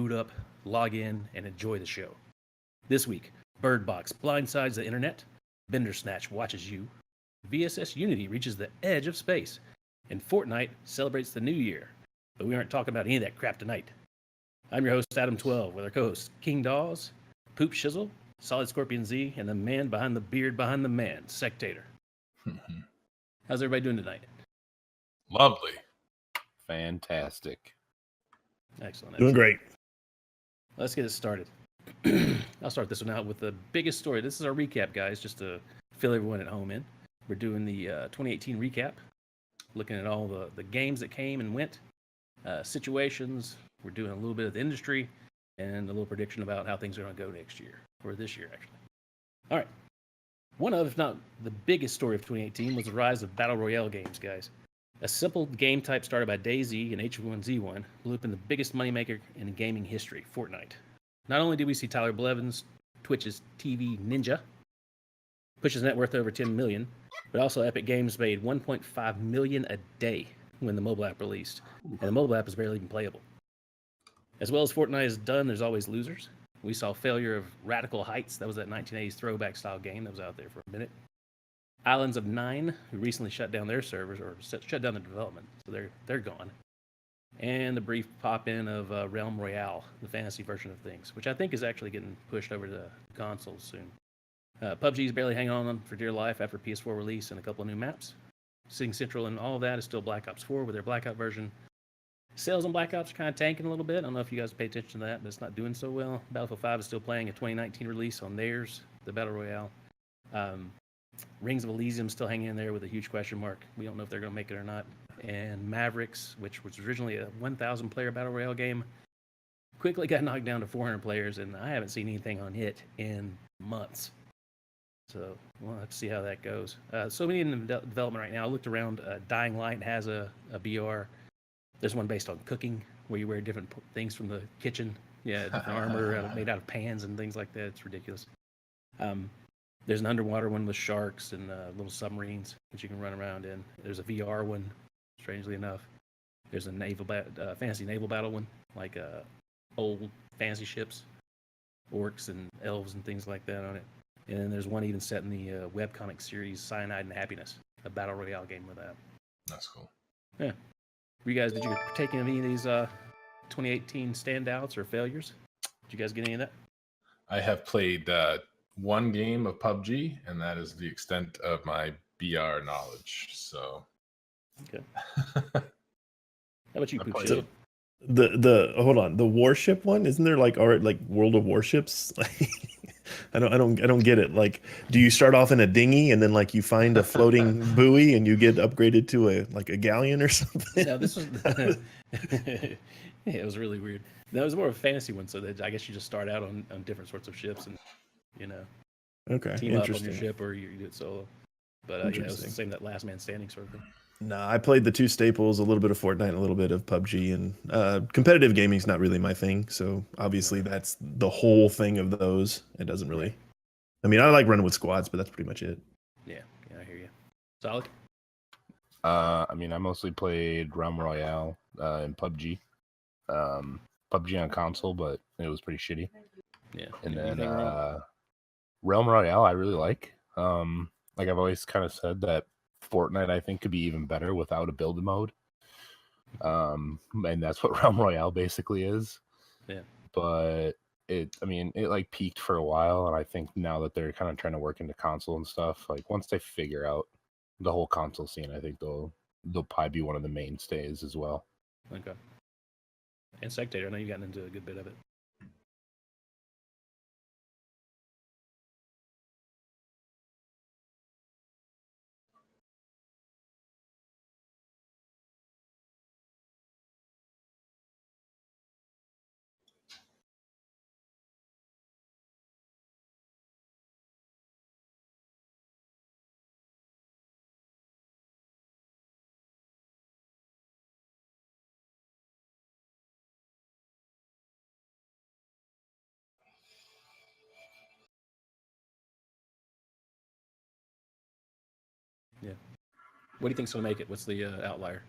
boot up, log in, and enjoy the show. This week, Bird Box blindsides the internet, Bendersnatch watches you, VSS Unity reaches the edge of space, and Fortnite celebrates the new year. But we aren't talking about any of that crap tonight. I'm your host, Adam12, with our co-hosts King Dawes, Poop Shizzle, Solid Scorpion Z, and the man behind the beard behind the man, Sectator. How's everybody doing tonight? Lovely. Fantastic. Excellent. Doing great. Let's get it started. I'll start this one out with the biggest story. This is our recap, guys, just to fill everyone at home in. We're doing the 2018 recap, looking at all the games that came and went, situations. We're doing a little bit of the industry and a little prediction about how things are going to go next year, or this year, actually. All right. One of, if not the biggest story of 2018 was the rise of Battle Royale games, guys. A simple game type started by DayZ and H1Z1 blew up in the biggest moneymaker in gaming history, Fortnite. Not only did we see Tyler Blevins, Twitch's TV ninja, push his net worth over 10 million, but also Epic Games made 1.5 million a day when the mobile app released, and the mobile app is barely even playable. As well as Fortnite has done, there's always losers. We saw failure of Radical Heights. That was that 1980s throwback style game that was out there for a minute. Islands of Nine, who recently shut down their servers, or shut down the development, so they're gone. And the brief pop-in of Realm Royale, the fantasy version of things, which I think is actually getting pushed over to consoles soon. PUBG is barely hanging on for dear life after PS4 release and a couple of new maps. Sitting Central and all of that is still Black Ops 4 with their Blackout version. Sales on Black Ops are kind of tanking a little bit. I don't know if you guys pay attention to that, but it's not doing so well. Battlefield 5 is still playing a 2019 release on theirs, the Battle Royale. Rings of Elysium still hanging in there with a huge question mark. We don't know if they're going to make it or not. And Mavericks, which was originally a 1,000 player Battle Royale game, quickly got knocked down to 400 players, and I haven't seen anything on it in months. So we'll have to see how that goes. So many in development right now. I looked around. Dying Light has a BR. There's one based on cooking, where you wear different things from the kitchen. Yeah, different armor made out of pans and things like that. It's ridiculous. There's an underwater one with sharks and little submarines that you can run around in. There's a VR one, strangely enough. There's a fantasy naval battle one, like old fantasy ships, orcs and elves and things like that on it. And then there's one even set in the webcomic series Cyanide and Happiness, a battle royale game with that. That's cool. Yeah. You guys, did you take any of these 2018 standouts or failures? Did you guys get any of that? I have played one game of PUBG, and that is the extent of my BR knowledge. So, okay. How about you, Poop? So, the hold on, the warship one, isn't there like already like World of Warships? I don't get it. Like, do you start off in a dinghy and then like you find a floating buoy and you get upgraded to a galleon or something? No, this was yeah, it was really weird. That was more of a fantasy one, so that I guess you just start out on different sorts of ships and okay, team up on your ship or you do it solo. But it was the same, that last man standing sort of thing. No, I played the two staples, a little bit of Fortnite, a little bit of PUBG, and competitive gaming's not really my thing. So obviously that's the whole thing of those. It doesn't really. I mean, I like running with squads, but that's pretty much it. Yeah, I hear you. Solid. I mean, I mostly played Realm Royale and PUBG. PUBG on console, but it was pretty shitty. Yeah. And then Realm Royale, I really like. Like I've always kind of said that Fortnite, I think, could be even better without a build mode. And that's what Realm Royale basically is. Yeah. But it like peaked for a while, and I think now that they're kind of trying to work into console and stuff, like once they figure out the whole console scene, I think they'll probably be one of the mainstays as well. Okay. And Sectator, I know you've gotten into a good bit of it. Yeah. What do you think's going to make it? What's the outlier?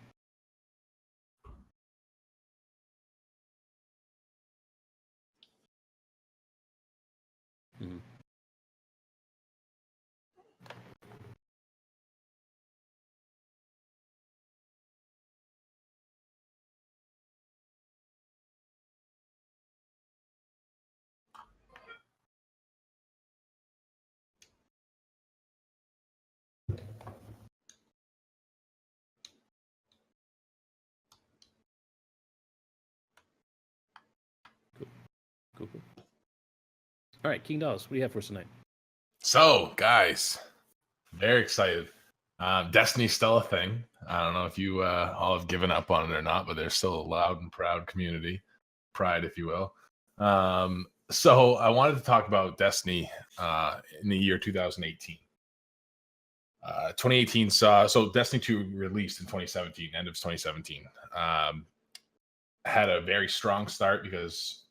All right, King Dawes, what do you have for us tonight? So, guys, very excited. Destiny's still a thing. I don't know if you all have given up on it or not, but there's still a loud and proud community, pride, if you will. So I wanted to talk about Destiny in the year 2018. 2018 saw, so Destiny 2 released in 2017, end of 2017. Had a very strong start because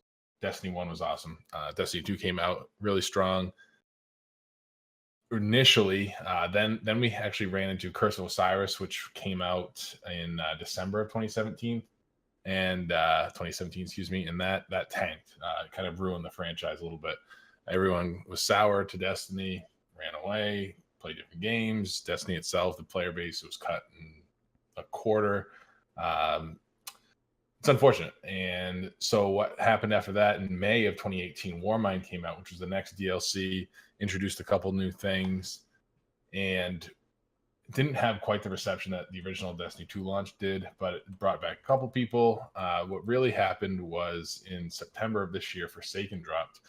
Destiny 1 was awesome. Destiny 2 came out really strong initially. Then we actually ran into Curse of Osiris, which came out in December of 2017 and 2017, excuse me, and that tanked. Kind of ruined the franchise a little bit. Everyone was sour to Destiny, ran away, played different games. Destiny itself, the player base was cut in a quarter. It's unfortunate. And so what happened after that, in May of 2018, Warmind came out, which was the next DLC, introduced a couple new things, and didn't have quite the reception that the original Destiny 2 launch did, but it brought back a couple people. What really happened was in September of this year, Forsaken dropped.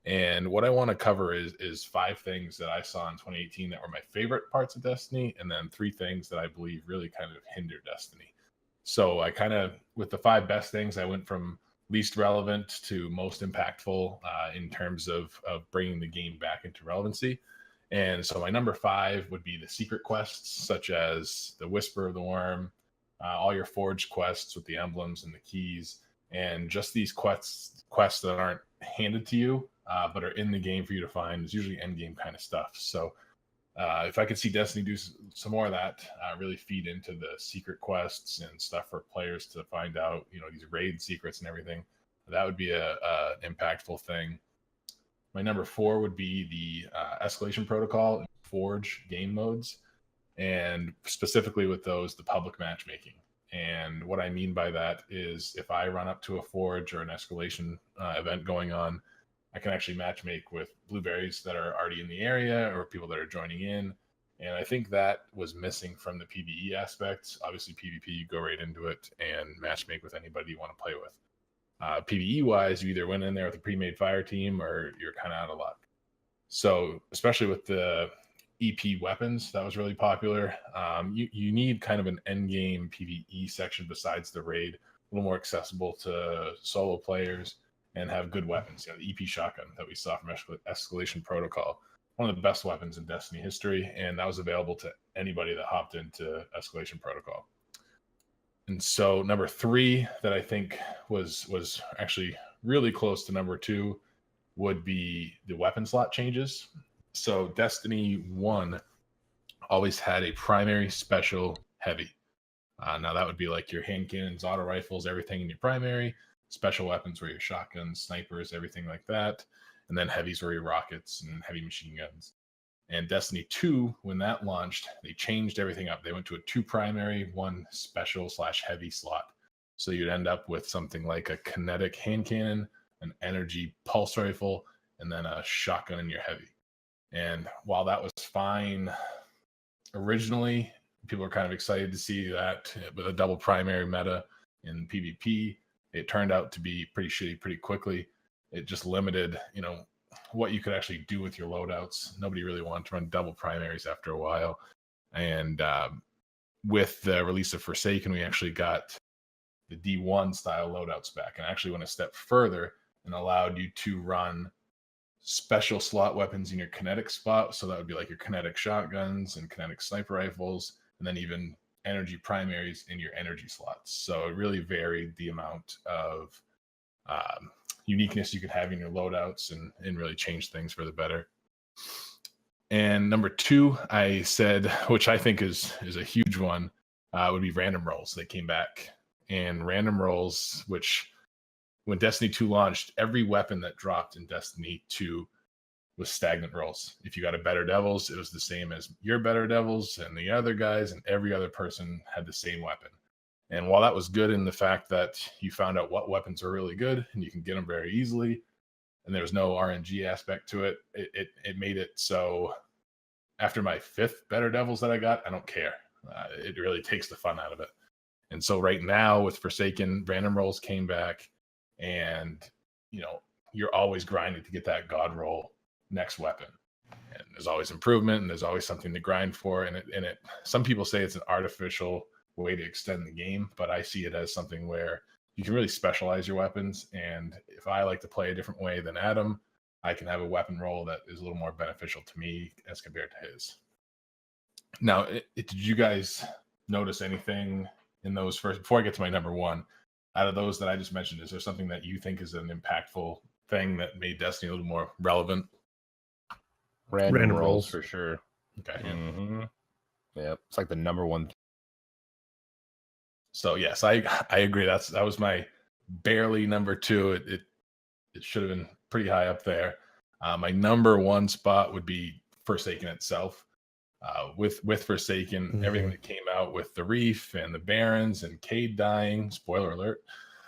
And what I want to cover is 5 things that I saw in 2018 that were my favorite parts of Destiny, and then 3 things that I believe really kind of hinder Destiny. So I kind of, with the 5 best things, I went from least relevant to most impactful in terms of bringing the game back into relevancy. And so my number 5 would be the secret quests, such as the Whisper of the Worm, all your Forge quests with the emblems and the keys, and just these quests that aren't handed to you, but are in the game for you to find. It's usually end game kind of stuff. So if I could see Destiny do some more of that, really feed into the secret quests and stuff for players to find out, these raid secrets and everything, that would be a impactful thing. My number 4 would be the escalation protocol and Forge game modes, and specifically with those, the public matchmaking. And what I mean by that is if I run up to a Forge or an escalation event going on, I can actually matchmake with blueberries that are already in the area or people that are joining in. And I think that was missing from the PvE aspect. Obviously, PvP, you go right into it and matchmake with anybody you want to play with. PvE-wise, you either went in there with a pre-made fire team or you're kind of out of luck. So especially with the EP weapons, that was really popular. You need kind of an endgame PvE section besides the raid, a little more accessible to solo players, and have good weapons. The EP shotgun that we saw from Escalation Protocol, one of the best weapons in Destiny history, and that was available to anybody that hopped into Escalation Protocol. And so number 3 that I think was actually really close to number 2 would be the weapon slot changes. So Destiny 1 always had a primary, special, heavy. Now that would be like your hand cannons, auto rifles, everything in your primary. Special weapons were your shotguns, snipers, everything like that. And then heavies were your rockets and heavy machine guns. And Destiny 2, when that launched, they changed everything up. They went to a 2 primary, 1 special / heavy slot. So you'd end up with something like a kinetic hand cannon, an energy pulse rifle, and then a shotgun in your heavy. And while that was fine originally, people were kind of excited to see that with a double primary meta in PvP. It turned out to be pretty shitty pretty quickly. It just limited, what you could actually do with your loadouts. Nobody really wanted to run double primaries after a while. And with the release of Forsaken, we actually got the D1 style loadouts back, and actually went a step further and allowed you to run special slot weapons in your kinetic spot. So that would be like your kinetic shotguns and kinetic sniper rifles, and then even energy primaries in your energy slots. So it really varied the amount of uniqueness you could have in your loadouts and really change things for the better. And number 2, I said, which I think is a huge one, would be random rolls. They came back, and random rolls, which when Destiny 2 launched, every weapon that dropped in Destiny 2 was stagnant rolls. If you got a Better Devils, it was the same as your Better Devils and the other guys, and every other person had the same weapon. And while that was good in the fact that you found out what weapons are really good and you can get them very easily, and there was no RNG aspect to it, it made it so after my 5th Better Devils that I got, I don't care. It really takes the fun out of it. And so right now with Forsaken, random rolls came back, and you're always grinding to get that god roll next weapon. And there's always improvement, and there's always something to grind for. And it some people say it's an artificial way to extend the game, but I see it as something where you can really specialize your weapons. And if I like to play a different way than Adam, I can have a weapon roll that is a little more beneficial to me as compared to his. Now, did you guys notice anything in those first, before I get to my number one, out of those that I just mentioned, is there something that you think is an impactful thing that made Destiny a little more relevant? Random rolls for sure. Okay. Mm-hmm. Yeah, it's like the number one. So yes, I agree. That was my barely number two. It should have been pretty high up there. My number one spot would be Forsaken itself. With Forsaken, everything that came out with the Reef and the Barons and Cade dying, spoiler alert,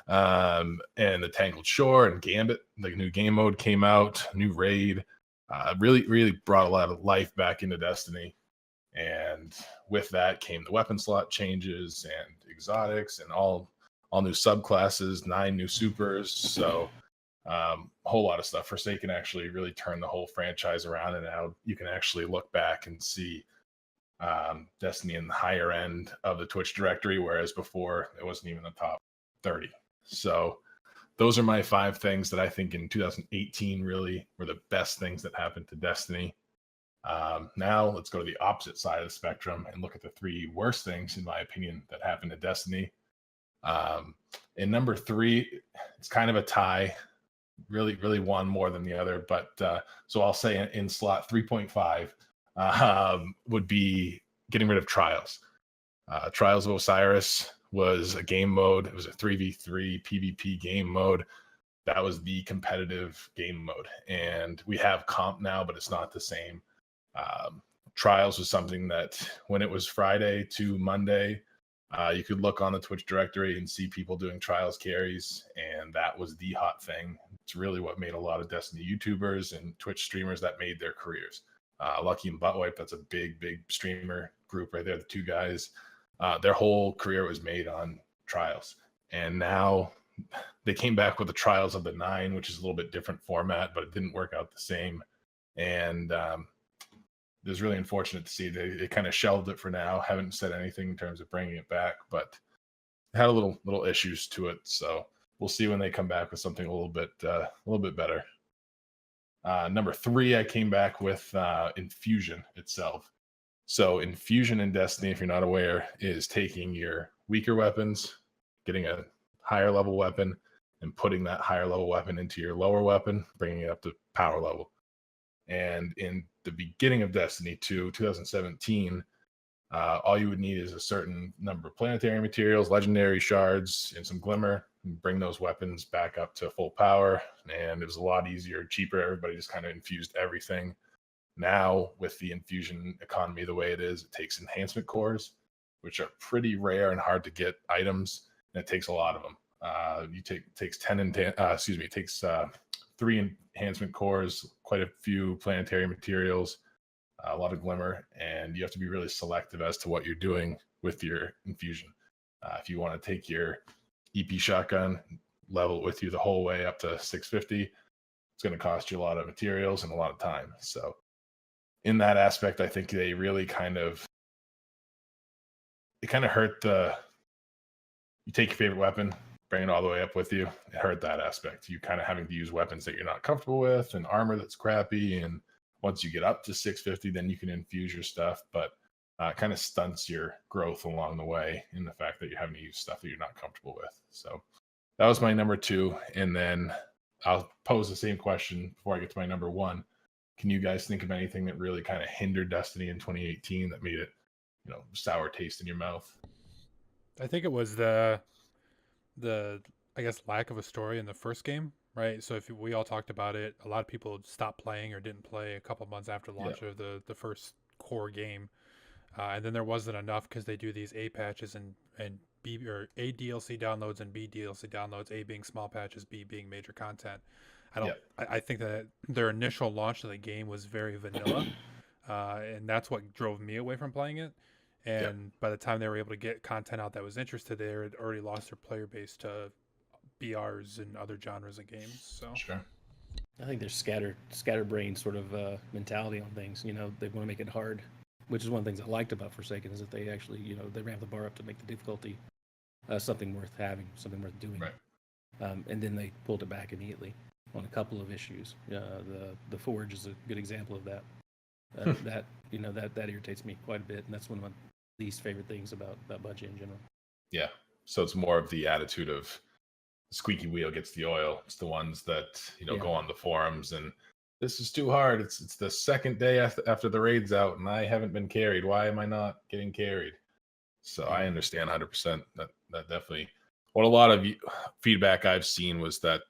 and the Tangled Shore and Gambit, the new game mode came out, new raid, really brought a lot of life back into Destiny. And with that came the weapon slot changes and exotics and all new subclasses, 9 new supers. So a whole lot of stuff. Forsaken actually really turned the whole franchise around, and now you can actually look back and see Destiny in the higher end of the Twitch directory, whereas before it wasn't even the top 30. So those are my 5 things that I think in 2018 really were the best things that happened to Destiny. Now let's go to the opposite side of the spectrum and look at the 3 worst things, in my opinion, that happened to Destiny. In number 3, it's kind of a tie. Really one more than the other, but so I'll say in slot 3.5 would be getting rid of Trials. Trials of Osiris was a game mode. It was a 3v3 PvP game mode. That was the competitive game mode, and we have comp now, but it's not the same. Trials was something that when it was Friday to Monday, you could look on the Twitch directory and see people doing Trials carries, and that was the hot thing. It's really what made a lot of Destiny YouTubers and Twitch streamers that made their careers. Lucky and Buttwipe, that's a big streamer group right there. The 2 guys, their whole career was made on Trials. And now they came back with the Trials of the 9, which is a little bit different format, but it didn't work out the same. And it was really unfortunate to see they kind of shelved it for now. Haven't said anything in terms of bringing it back, but it had a little issues to it. So we'll see when they come back with something a little bit better. Number 3, I came back with Infusion itself. So Infusion in Destiny, if you're not aware, is taking your weaker weapons, getting a higher level weapon, and putting that higher level weapon into your lower weapon, bringing it up to power level. And in the beginning of Destiny 2, 2017, all you would need is a certain number of planetary materials, legendary shards, and some glimmer, and bring those weapons back up to full power. And it was a lot easier, cheaper. Everybody just kind of infused everything. Now, with the infusion economy the way it is, it takes enhancement cores, which are pretty rare and hard to get items, and it takes a lot of them. It takes 3 enhancement cores, quite a few planetary materials, a lot of glimmer, and you have to be really selective as to what you're doing with your infusion. If you want to take your EP shotgun, level it with you the whole way up to 650, it's going to cost you a lot of materials and a lot of time. So in that aspect, I think they really kind of hurt you take your favorite weapon, bring it all the way up with you. It hurt that aspect. You kind of having to use weapons that you're not comfortable with and armor that's crappy. And once you get up to 650, then you can infuse your stuff, but it kind of stunts your growth along the way in the fact that you're having to use stuff that you're not comfortable with. So that was my number 2. And then I'll pose the same question before I get to my number 1. Can you guys think of anything that really kind of hindered Destiny in 2018 that made it, sour taste in your mouth? I think it was the I guess lack of a story in the first game, right? So if we all talked about it, a lot of people stopped playing or didn't play a couple months after launch of the first core game, and then there wasn't enough because they do these A patches and B or A DLC downloads and B DLC downloads, A being small patches, B being major content. I think that their initial launch of the game was very vanilla, and that's what drove me away from playing it. And by the time they were able to get content out that was interested, they had already lost their player base to BRs and other genres of games. So Sure. I think there's scatterbrain sort of mentality on things. You know, they want to make it hard, which is one of the things I liked about Forsaken is that they actually, you know, they ramp the bar up to make the difficulty something worth having, something worth doing. Right. And then they pulled it back immediately on a couple of issues. The Forge is a good example of that. That you know that irritates me quite a bit, and that's one of my least favorite things about Bungie in general. Yeah. So it's more of the attitude of squeaky wheel gets the oil. It's the ones that, you know, Yeah. go on the forums and this is too hard. It's the second day after the raid's out and I haven't been carried. Why am I not getting carried? So I understand 100% that definitely what a lot of feedback I've seen was that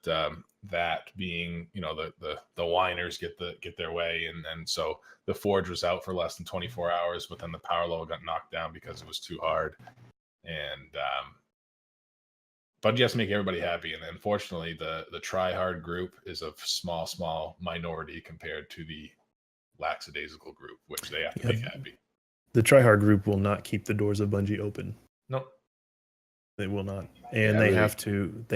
that being, you know, the whiners get their way, and so the Forge was out for less than 24 hours, but then the power level got knocked down because it was too hard. And Bungie has to make everybody happy, and unfortunately, the try hard group is a small minority compared to the lackadaisical group, which they have to make happy. The tryhard group will not keep the doors of Bungie open. Nope. They will not, and Yeah, they really.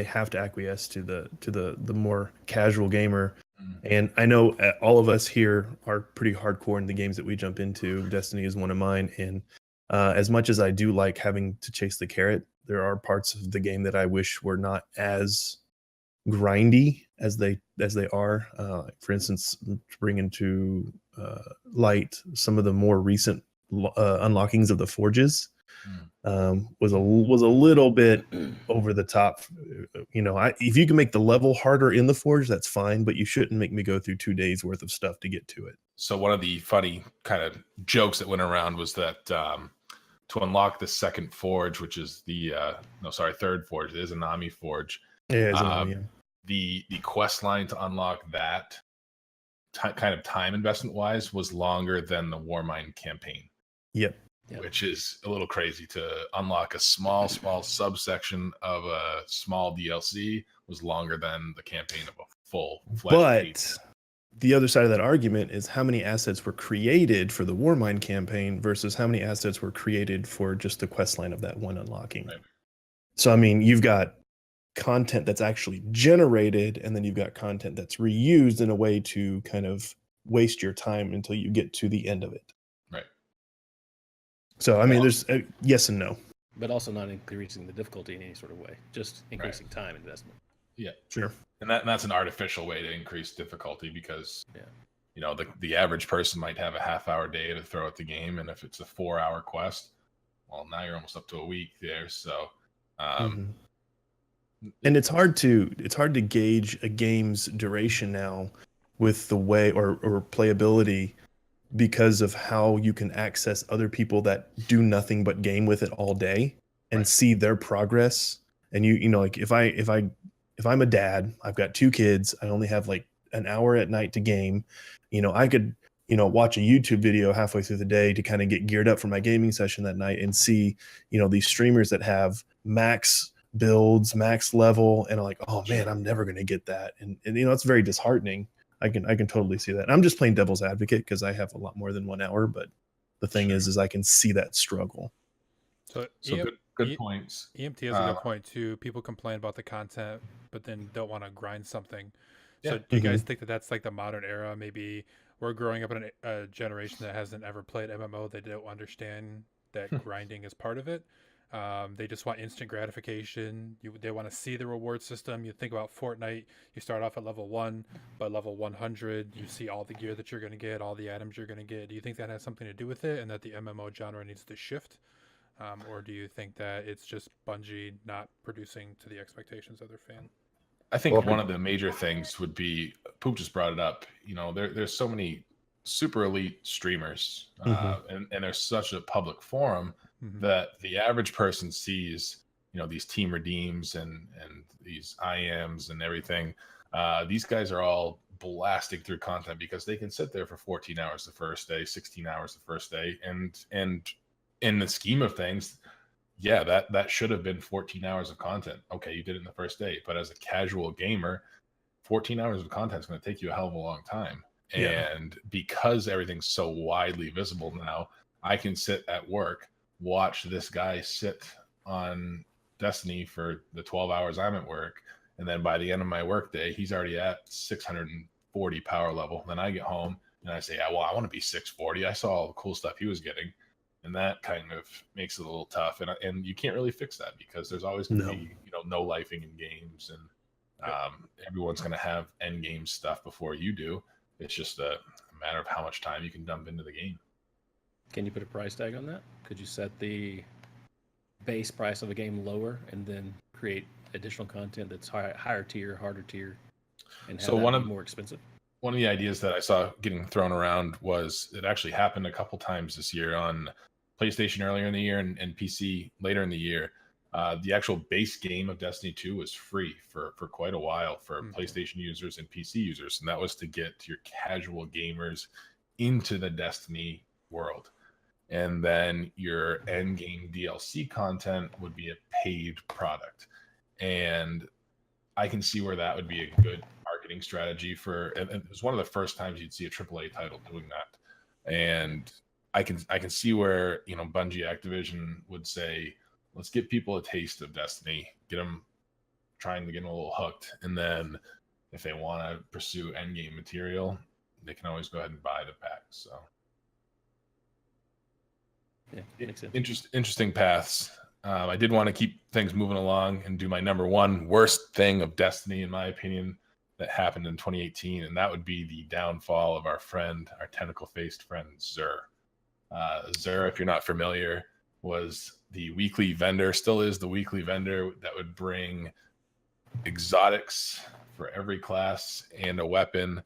have to acquiesce to the more casual gamer. Mm. And I know all of us here are pretty hardcore in the games that we jump into. Destiny is one of mine, and as much as I do like having to chase the carrot, there are parts of the game that I wish were not as grindy as they are. For instance, to bring into light some of the more recent unlockings of the forges. Was a little bit over the top. You know, if you can make the level harder in the Forge, that's fine, but you shouldn't make me go through 2 days worth of stuff to get to it. So one of the funny kind of jokes that went around was that to unlock the second Forge, which is the third Forge, it is a Nami Forge. Yeah, The quest line to unlock that kind of time investment wise was longer than the Warmind campaign. Yep. Which is a little crazy. To unlock a small subsection of a small DLC was longer than the campaign of a full But the other side of that argument is how many assets were created for the Warmind campaign versus how many assets were created for just the quest line of that one unlocking. Right. So I mean, you've got content that's actually generated, and then you've got content that's reused in a way to kind of waste your time until you get to the end of it. Right. So I mean, there's yes and no. But also not increasing the difficulty in any sort of way, just increasing time investment. Yeah, sure. And that's an artificial way to increase difficulty because you know the average person might have a half-hour day to throw at the game, and if it's a 4-hour quest, well, now you're almost up to a week there. So, And it's hard to gauge a game's duration now with the way or playability because of how you can access other people that do nothing but game with it all day and see their progress. And you know, like if I'm a dad, I've got 2 kids, I only have like an hour at night to game, you know, I could, you know, watch a YouTube video halfway through the day to kind of get geared up for my gaming session that night and see, you know, these streamers that have max builds, max level, and I'm like, oh man, I'm never going to get that. And you know, it's very disheartening. I can totally see that. I'm just playing devil's advocate because I have a lot more than 1 hour, but the thing is I can see that struggle. So good points. EMT has a good point too. People complain about the content, but then don't want to grind something. So do you guys think that that's like the modern era? Maybe we're growing up in a generation that hasn't ever played MMO. They don't understand that grinding is part of it. They just want instant gratification. They want to see the reward system. You think about Fortnite, you start off at level 1, by level 100, you see all the gear that you're going to get, all the items you're going to get. Do you think that has something to do with it and that the MMO genre needs to shift? Or do you think that it's just Bungie not producing to the expectations of their fan? I think one of the major things would be, Poop just brought it up, you know, there's so many super elite streamers and there's such a public forum that the average person sees, you know, these team redeems and these IMs and everything. These guys are all blasting through content because they can sit there for 14 hours the first day, 16 hours the first day. And in the scheme of things, yeah, that should have been 14 hours of content. Okay, you did it in the first day. But as a casual gamer, 14 hours of content is going to take you a hell of a long time. Yeah. And because everything's so widely visible now, I can sit at work, watch this guy sit on Destiny for the 12 hours I'm at work, and then by the end of my workday, he's already at 600 640 power level. Then I get home and I say, yeah, well, I want to be 640. I saw all the cool stuff he was getting. And that kind of makes it a little tough. And you can't really fix that because there's always going to No. be, no lifing in games. And everyone's going to have end game stuff before you do. It's just a matter of how much time you can dump into the game. Can you put a price tag on that? Could you set the base price of a game lower and then create additional content that's higher tier, harder tier, and have So that one be of- more expensive? One of the ideas that I saw getting thrown around was it actually happened a couple times this year on PlayStation earlier in the year and PC later in the year. The actual base game of Destiny 2 was free for quite a while for PlayStation users and PC users. And that was to get your casual gamers into the Destiny world. And then your end game DLC content would be a paid product. And I can see where that would be a good marketing strategy and it was one of the first times you'd see a AAA title doing that. And I can see where, Bungie Activision would say, let's get people a taste of Destiny, trying to get them a little hooked. And then if they want to pursue endgame material, they can always go ahead and buy the pack. So Yeah, makes sense. interesting paths. I did want to keep things moving along and do my number one worst thing of Destiny, in my opinion, that happened in 2018, and that would be the downfall of our tentacle-faced friend, Xur. Xur, if you're not familiar, was the weekly vendor, still is the weekly vendor that would bring exotics for every class and a weapon,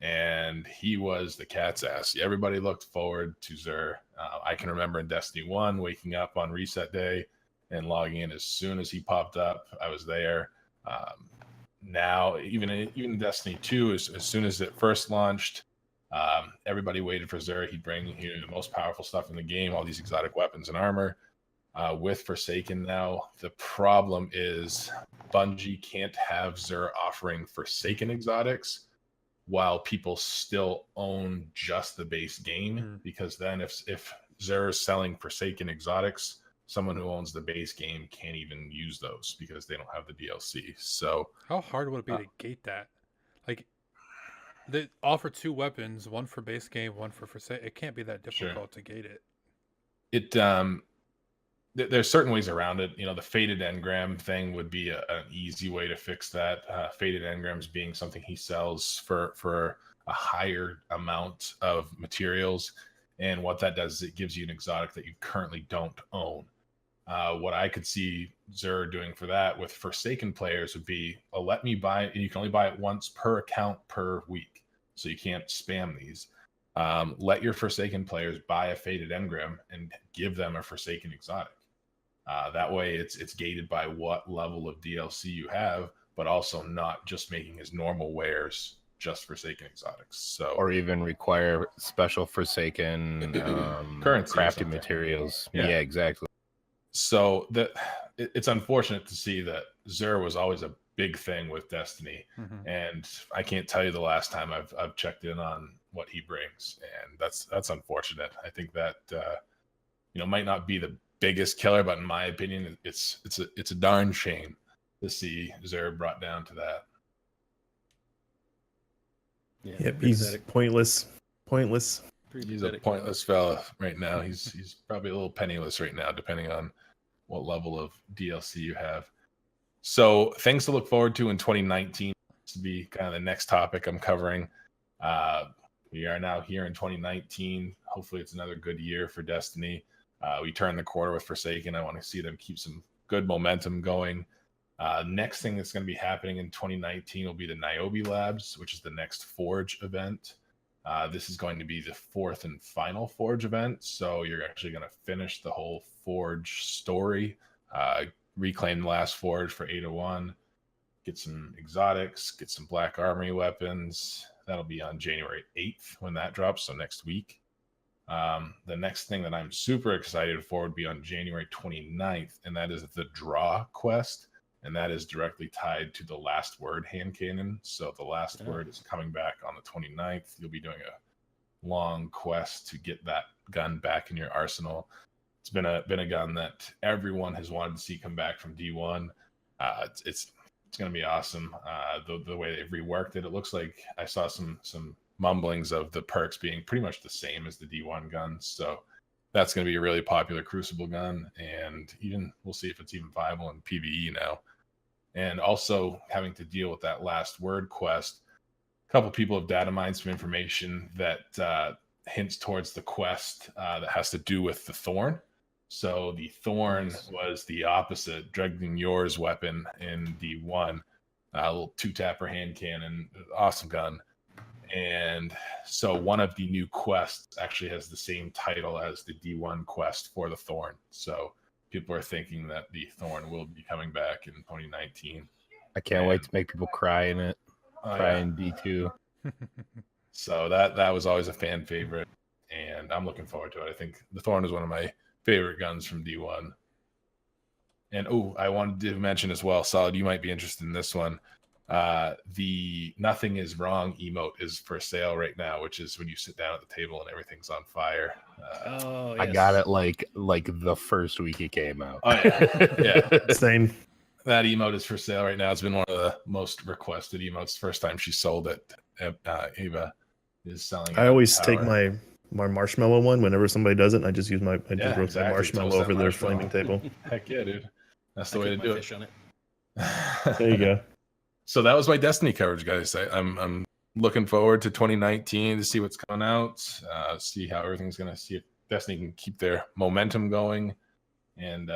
and he was the cat's ass. Everybody looked forward to Xur. I can remember in Destiny 1 waking up on reset day and logging in as soon as he popped up. I was there. Now, even in Destiny 2, as soon as it first launched, everybody waited for Xur. He'd bring the most powerful stuff in the game, all these exotic weapons and armor. With Forsaken now, the problem is Bungie can't have Xur offering Forsaken exotics while people still own just the base game, because then if Xur is selling Forsaken exotics, someone who owns the base game can't even use those because they don't have the DLC. So How hard would it be to gate that? Like, they offer 2 weapons, one for base game, one for Forsaken. It can't be that difficult to gate it. There's certain ways around it. The Fated Engram thing would be an easy way to fix that. Fated Engrams being something he sells for a higher amount of materials. And what that does is it gives you an exotic that you currently don't own. What I could see Xur doing for that with Forsaken players would be, let me buy it. You can only buy it once per account per week. So you can't spam these. Let your Forsaken players buy a Fated Engram and give them a Forsaken exotic. That way it's gated by what level of DLC you have, but also not just making his normal wares just Forsaken exotics. So, or even require special Forsaken currency or crafting something. materials. Yeah. Yeah, exactly. So it's unfortunate to see that Xur was always a big thing with Destiny, and I can't tell you the last time I've checked in on what he brings, and that's unfortunate. I think that might not be the biggest killer, but in my opinion, it's a darn shame to see Xur brought down to that. Yeah, Yep, pretty he's pathetic. pointless. Pretty He's a pathetic. pointless fella right now. He's probably a little penniless right now, depending on what level of DLC you have. So things to look forward to in 2019 to be kind of the next topic I'm covering. We are now here in 2019. Hopefully it's another good year for Destiny. We turn the corner with Forsaken. I want to see them keep some good momentum going. Next thing that's going to be happening in 2019 will be the Niobe Labs, which is the next Forge event. This is going to be the 4th and final Forge event. So you're actually going to finish the whole Forge story, reclaim the last Forge for 801, get some exotics, get some Black Armory weapons. That'll be on January 8th when that drops, so next week. The next thing that I'm super excited for would be on January 29th, and that is the Draw quest. And that is directly tied to the Last Word hand cannon. So the Last Word is coming back on the 29th. You'll be doing a long quest to get that gun back in your arsenal. It's been a gun that everyone has wanted to see come back from D1. It's It's going to be awesome. The way they've reworked it, it looks like I saw some mumblings of the perks being pretty much the same as the D1 guns. So that's going to be a really popular Crucible gun, and even we'll see if it's even viable in PvE now. And also having to deal with that last word quest. A couple people have data mined some information that hints towards the quest that has to do with the Thorn. So the Thorn was the opposite, Dregden Yor's weapon in D1. A little 2-tapper hand cannon, awesome gun. And so one of the new quests actually has the same title as the D1 quest for the Thorn. So people are thinking that the Thorn will be coming back in 2019. I can't wait to make people cry in it. Cry in D2. So that was always a fan favorite, and I'm looking forward to it. I think the Thorn is one of my favorite guns from D1. And I wanted to mention as well, Solid, you might be interested in this one. The Nothing Is Wrong emote is for sale right now, which is when you sit down at the table and everything's on fire. Oh, I got it like the first week it came out. Oh yeah, yeah. Same. That emote is for sale right now. It's been one of the most requested emotes. First time she sold it, Ava is selling it. I always take my marshmallow one whenever somebody does it. And I just use I just roast exactly. my marshmallow Toast that over their marshmallow. flaming table. Heck yeah, dude. That's the I way to cook do my it. fish on it. There you go. So that was my Destiny coverage, guys. I'm looking forward to 2019 to see what's coming out, see how everything's going to see if Destiny can keep their momentum going, and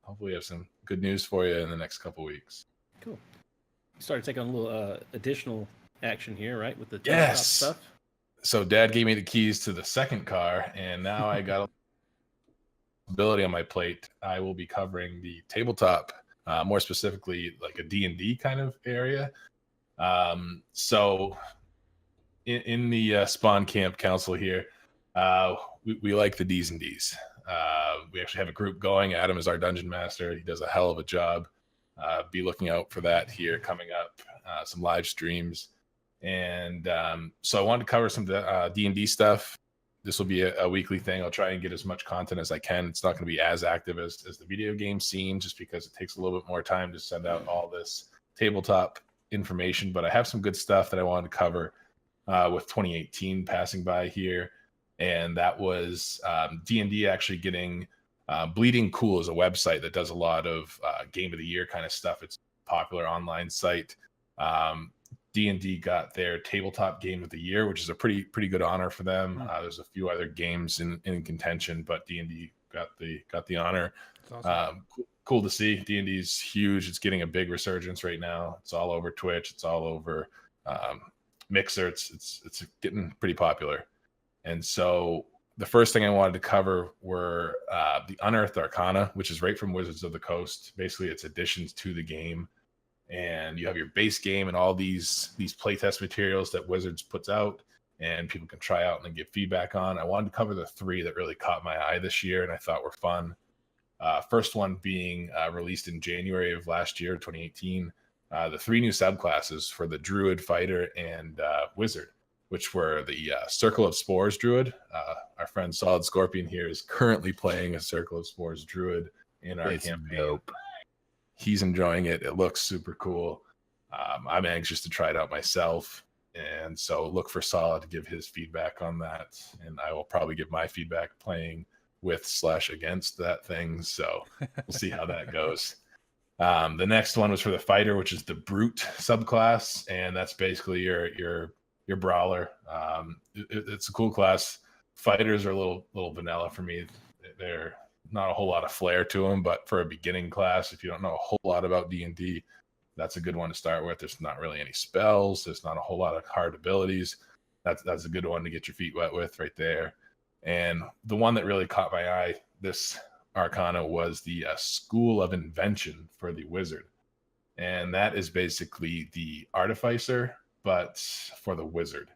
hopefully have some good news for you in the next couple weeks. Cool. You started taking a little additional action here, right? With the Yes. stuff. So Dad gave me the keys to the second car, and now I got a ability on my plate. I will be covering the tabletop, more specifically like a D&D kind of area. So in the Spawn Camp Council here, we like the Ds and Ds. We actually have a group going. Adam is our dungeon master. He does a hell of a job. Be looking out for that here coming up, some live streams. And so I wanted to cover some D&D stuff. This will be a weekly thing. I'll try and get as much content as I can. It's not going to be as active as the video game scene, just because it takes a little bit more time to send out all this tabletop information. But I have some good stuff that I wanted to cover with 2018 passing by here. And that was D&D actually getting Bleeding Cool is a website that does a lot of game of the year kind of stuff. It's a popular online site. D&D got their tabletop game of the year, which is a pretty good honor for them. There's a few other games in contention, but D&D got the honor. That's awesome. Cool to see. D&D is huge. It's getting a big resurgence right now. It's all over Twitch. It's all over Mixer. It's getting pretty popular. And so the first thing I wanted to cover were the Unearthed Arcana, which is right from Wizards of the Coast. Basically, it's additions to the game. And you have your base game and all these playtest materials that Wizards puts out and people can try out and then give feedback on. I wanted to cover the 3 that really caught my eye this year and I thought were fun. First one being released in January of last year, 2018. The 3 new subclasses for the Druid, Fighter, and Wizard, which were the Circle of Spores Druid. Our friend Solid Scorpion here is currently playing a Circle of Spores Druid in our campaign. Dope. He's enjoying it. It looks super cool. I'm anxious to try it out myself. And so look for Solid to give his feedback on that. And I will probably give my feedback playing with/against that thing. So we'll see how that goes. The next one was for the Fighter, which is the Brute subclass. And that's basically your brawler. It's a cool class. Fighters are a little vanilla for me. They're not a whole lot of flair to them, but for a beginning class, if you don't know a whole lot about D&D, that's a good one to start with. There's not really any spells. There's not a whole lot of hard abilities. That's a good one to get your feet wet with right there. And the one that really caught my eye, this Arcana, was the School of Invention for the Wizard. And that is basically the Artificer, but for the Wizard.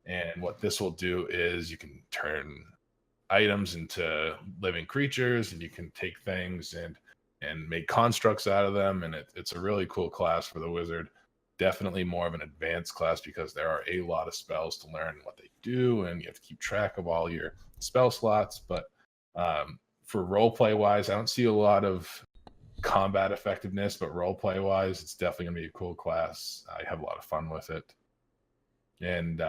And what this will do is you can turn items into living creatures, and you can take things and make constructs out of them, and it's a really cool class for the Wizard. Definitely more of an advanced class because there are a lot of spells to learn what they do, and you have to keep track of all your spell slots. But for roleplay wise, I don't see a lot of combat effectiveness, but role play wise, it's definitely gonna be a cool class. I have a lot of fun with it, and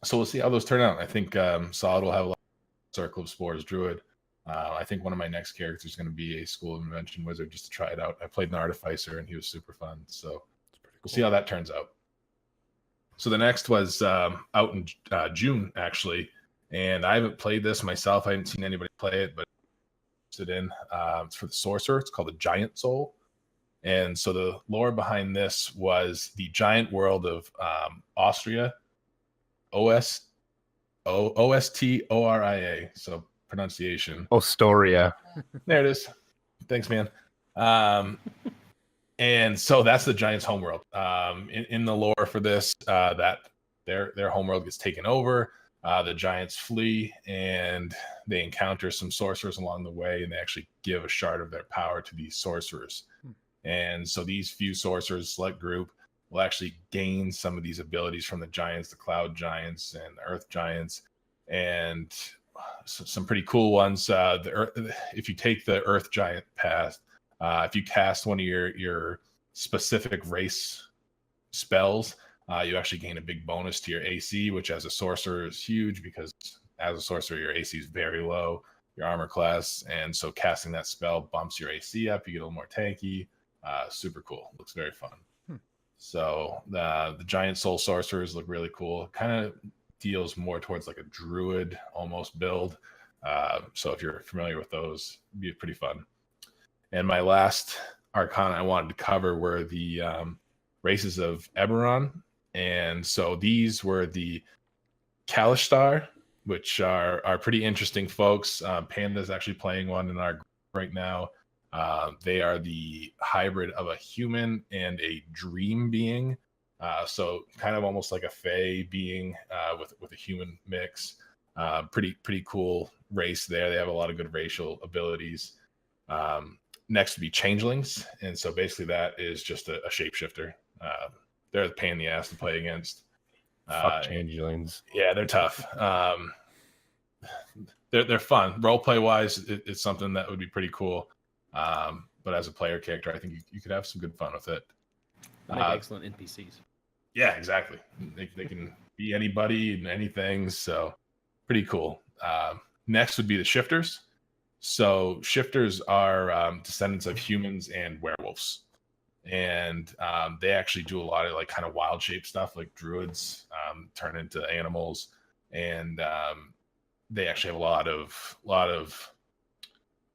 so we'll see how those turn out. I think Solid will have a lot of Circle of Spores Druid. I think one of my next characters is going to be a School of Invention Wizard just to try it out. I played an Artificer and he was super fun, so we'll see how that turns out. So the next was out in June actually, and I haven't played this myself. I haven't seen anybody play it, but I'm interested in. It's for the Sorcerer. It's called the Giant Soul. And so the lore behind this was the giant world of Austria, Ostoria. So pronunciation. Ostoria. There it is. Thanks, man. And so that's the Giants' homeworld. In the lore for this, that their homeworld gets taken over. The Giants flee, and they encounter some sorcerers along the way, and they actually give a shard of their power to these sorcerers. And so these few sorcerers, select group, will actually gain some of these abilities from the Giants, the Cloud Giants, and the Earth Giants, and some pretty cool ones. If you take the Earth Giant path, if you cast one of your specific race spells, you actually gain a big bonus to your AC, which as a sorcerer is huge because as a sorcerer, your AC is very low, your armor class. And so casting that spell bumps your AC up. You get a little more tanky. Super cool. Looks very fun. So the Giant Soul Sorcerers look really cool. Kind of deals more towards like a druid almost build. So if you're familiar with those, it'd be pretty fun. And my last arcana I wanted to cover were the races of Eberron. And so these were the Kalishtar, which are pretty interesting folks. Panda's actually playing one in our group right now. They are the hybrid of a human and a dream being. So kind of almost like a fae being with a human mix. Pretty cool race there. They have a lot of good racial abilities. Next would be changelings, and so basically that is just a shapeshifter. They're a pain in the ass to play against. Fuck changelings. Yeah, they're tough. They're fun. Role play wise, it's something that would be pretty cool. But as a player character, I think you could have some good fun with it. They make excellent NPCs. Yeah, exactly. They can be anybody and anything, so pretty cool. Next would be the shifters. So shifters are descendants of humans and werewolves, and they actually do a lot of like kind of wild shape stuff, like druids turn into animals, and they actually have a lot of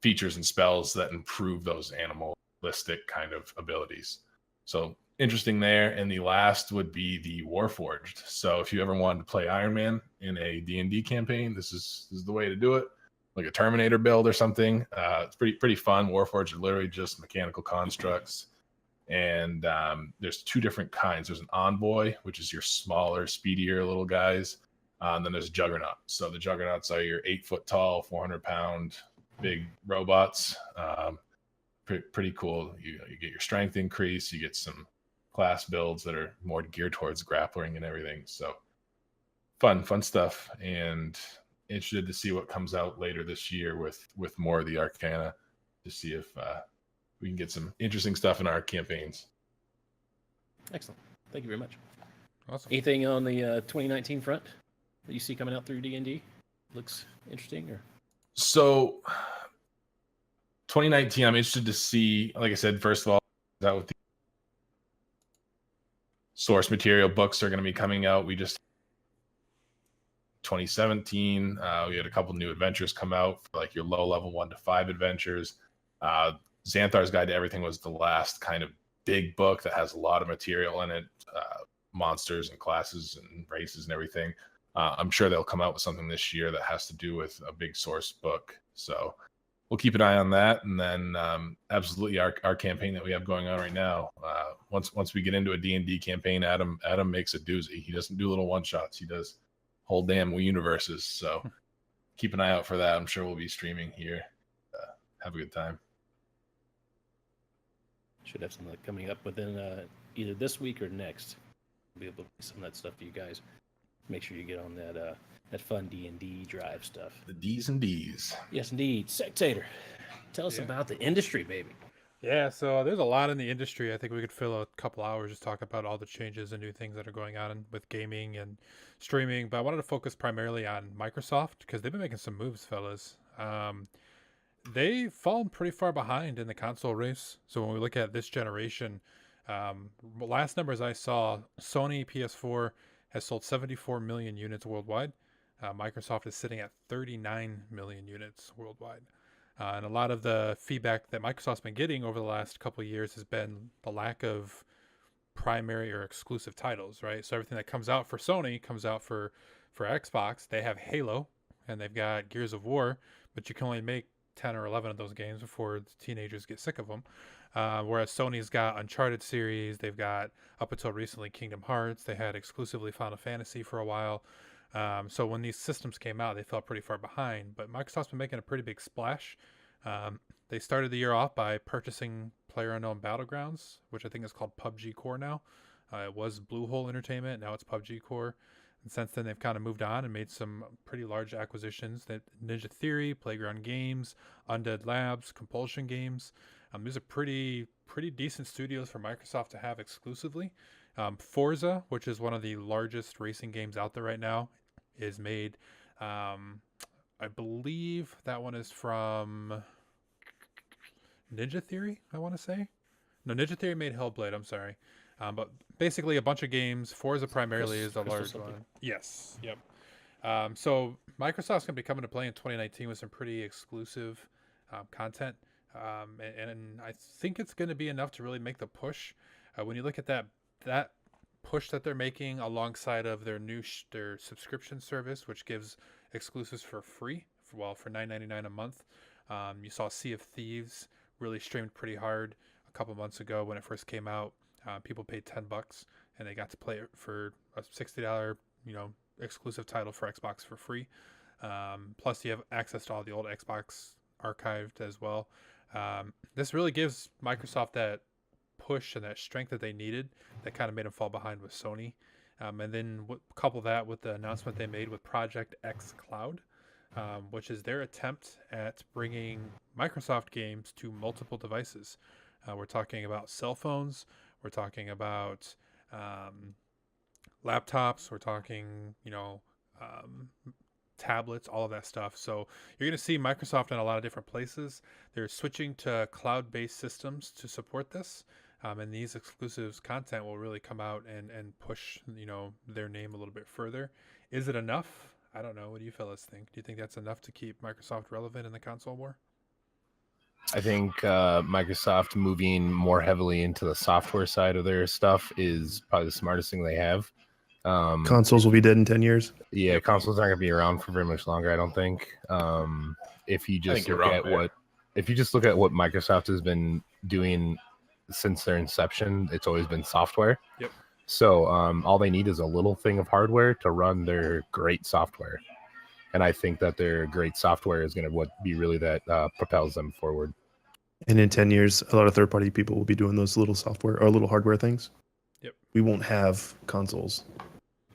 features and spells that improve those animalistic kind of abilities. So interesting there. And the last would be the Warforged. So if you ever wanted to play Iron Man in a D&D campaign, this is the way to do it. Like a Terminator build or something. It's pretty fun. Warforged are literally just mechanical constructs. And there's two different kinds. There's an Envoy, which is your smaller, speedier little guys. And then there's Juggernaut. So the Juggernauts are your 8 foot tall, 400-pound big robots. Pretty cool. You get your strength increase. You get some class builds that are more geared towards grappling and everything. So fun stuff. And interested to see what comes out later this year with more of the Arcana to see if we can get some interesting stuff in our campaigns. Excellent. Thank you very much. Awesome. Anything on the 2019 front that you see coming out through D&D? Looks interesting, or? So 2019, I'm interested to see, like I said, first of all, that with the source material books are going to be coming out. We just 2017, we had a couple new adventures come out for like your low level 1 to 5 adventures. Xanthar's Guide to Everything was the last kind of big book that has a lot of material in it, monsters and classes and races and everything. I'm sure they'll come out with something this year that has to do with a big source book. So we'll keep an eye on that. And then absolutely our campaign that we have going on right now. Once we get into a D&D campaign, Adam makes a doozy. He doesn't do little one-shots. He does whole damn universes. So keep an eye out for that. I'm sure we'll be streaming here. Have a good time. Should have something coming up within either this week or next. We'll be able to some of that stuff for you guys. Make sure you get on that fun D&D drive stuff. The D's and D's. Yes, indeed. Sectator, tell us about the industry, baby. Yeah, so there's a lot in the industry. I think we could fill a couple hours just talking about all the changes and new things that are going on with gaming and streaming. But I wanted to focus primarily on Microsoft because they've been making some moves, fellas. They've fallen pretty far behind in the console race. So when we look at this generation, last numbers I saw, Sony PS4 has sold 74 million units worldwide. Microsoft is sitting at 39 million units worldwide. And a lot of the feedback that Microsoft's been getting over the last couple of years has been the lack of primary or exclusive titles, right? So everything that comes out for Sony comes out for Xbox. They have Halo and they've got Gears of War, but you can only make 10 or 11 of those games before the teenagers get sick of them. Whereas Sony's got Uncharted series, they've got up until recently Kingdom Hearts, they had exclusively Final Fantasy for a while. So when these systems came out, they fell pretty far behind. But Microsoft's been making a pretty big splash. They started the year off by purchasing PlayerUnknown Battlegrounds, which I think is called PUBG Core now. It was Bluehole Entertainment, now it's PUBG Core. And since then, they've kind of moved on and made some pretty large acquisitions. That Ninja Theory, Playground Games, Undead Labs, Compulsion Games. These are pretty decent studios for Microsoft to have exclusively. Forza, which is one of the largest racing games out there right now, is made. I believe that one is from Ninja Theory, I want to say. No, Ninja Theory made Hellblade, I'm sorry. But basically a bunch of games. Forza primarily is a large one. Yes, yep. So Microsoft's going to be coming to play in 2019 with some pretty exclusive content. And I think it's going to be enough to really make the push. When you look at that push that they're making alongside of their new their subscription service, which gives exclusives for free, for $9.99 a month. You saw Sea of Thieves really streamed pretty hard a couple months ago when it first came out. People paid $10 and they got to play it for a $60, exclusive title for Xbox for free. Plus, you have access to all the old Xbox archived as well. This really gives Microsoft that push and that strength that they needed that kind of made them fall behind with Sony. And then couple that with the announcement they made with Project X Cloud, which is their attempt at bringing Microsoft games to multiple devices. We're talking about cell phones. We're talking about laptops. We're talking, tablets, all of that stuff. So you're going to see Microsoft in a lot of different places. They're switching to cloud-based systems to support this. And these exclusives content will really come out and push, their name a little bit further. Is it enough? I don't know. What do you fellas think? Do you think that's enough to keep Microsoft relevant in the console war? I think Microsoft moving more heavily into the software side of their stuff is probably the smartest thing they have. Consoles will be dead in 10 years. Yeah, consoles aren't going to be around for very much longer, I don't think. If you just look at what Microsoft has been doing since their inception, it's always been software. Yep. So all they need is a little thing of hardware to run their great software. And I think that their great software is going to be really that propels them forward. And in 10 years, a lot of third-party people will be doing those little software or little hardware things. Yep. We won't have consoles.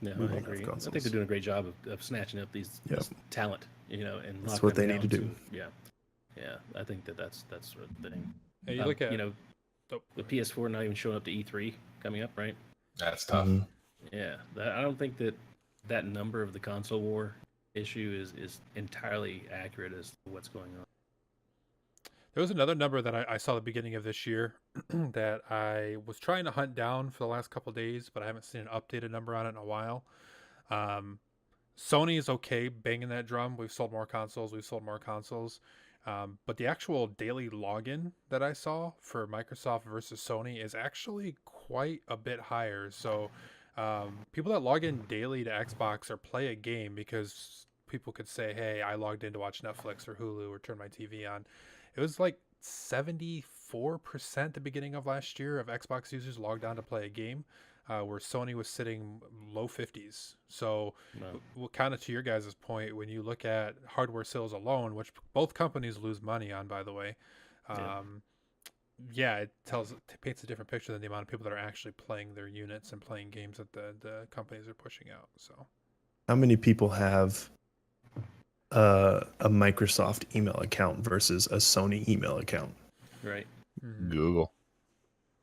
Yeah, We I won't have agree. I consoles. think they're doing a great job of snatching up this talent, and That's knocking what they them need to down do. Yeah. I think that's sort of the thing. Hey, you look at the PS4 not even showing up to E3 coming up, right? That's tough. Mhm. Yeah, I don't think that number of the console war issue is entirely accurate as to what's going on. There was another number that I saw at the beginning of this year that I was trying to hunt down for the last couple of days, but I haven't seen an updated number on it in a while. Sony is okay banging that drum. We've sold more consoles. But the actual daily login that I saw for Microsoft versus Sony is actually quite a bit higher. So people that log in daily to Xbox or play a game because people could say, hey, I logged in to watch Netflix or Hulu or turn my TV on. It was like 74% at the beginning of last year of Xbox users logged on to play a game, where Sony was sitting low 50s. So kind of to your guys' point, when you look at hardware sales alone, which both companies lose money on, by the way, it paints a different picture than the amount of people that are actually playing their units and playing games that the companies are pushing out. So How many people have a Microsoft email account versus a Sony email account? Right. Mhm. Google.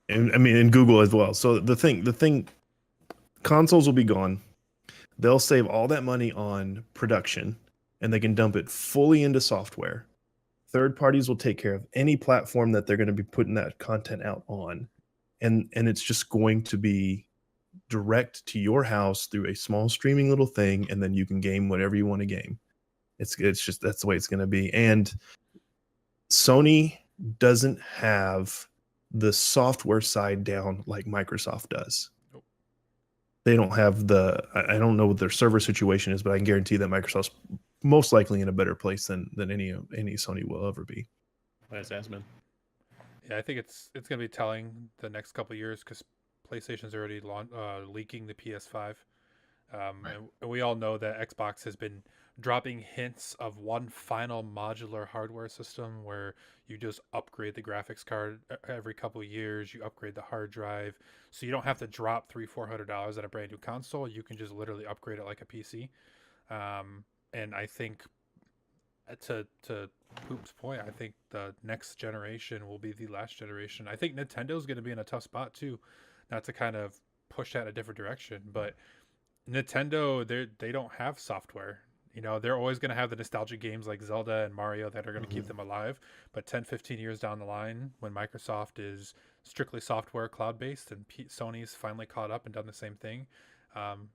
And I mean, and Google as well. So the thing, consoles will be gone. They'll save all that money on production, and they can dump it fully into software. Third parties will take care of any platform that they're going to be putting that content out on, and it's just going to be direct to your house through a small streaming little thing, and then you can game whatever you want to game. It's just that's the way it's going to be. And Sony doesn't have the software side down like Microsoft does. Nope. They don't have the I don't know what their server situation is, but I can guarantee that Microsoft's most likely in a better place than any Sony will ever be. That's Asman. Yeah, I think it's going to be telling the next couple of years because PlayStation's already leaking the PS5. And we all know that Xbox has been dropping hints of one final modular hardware system where you just upgrade the graphics card every couple of years, you upgrade the hard drive, so you don't have to drop $300-400 at a brand new console. You can just literally upgrade it like a PC. And I think to Poop's point, I think the next generation will be the last generation. I think Nintendo's going to be in a tough spot too, not to kind of push that in a different direction, but Nintendo, they don't have software. You know, they're always going to have the nostalgic games like Zelda and Mario that are going to keep them alive. But 10-15 years down the line, when Microsoft is strictly software cloud-based and Sony's finally caught up and done the same thing,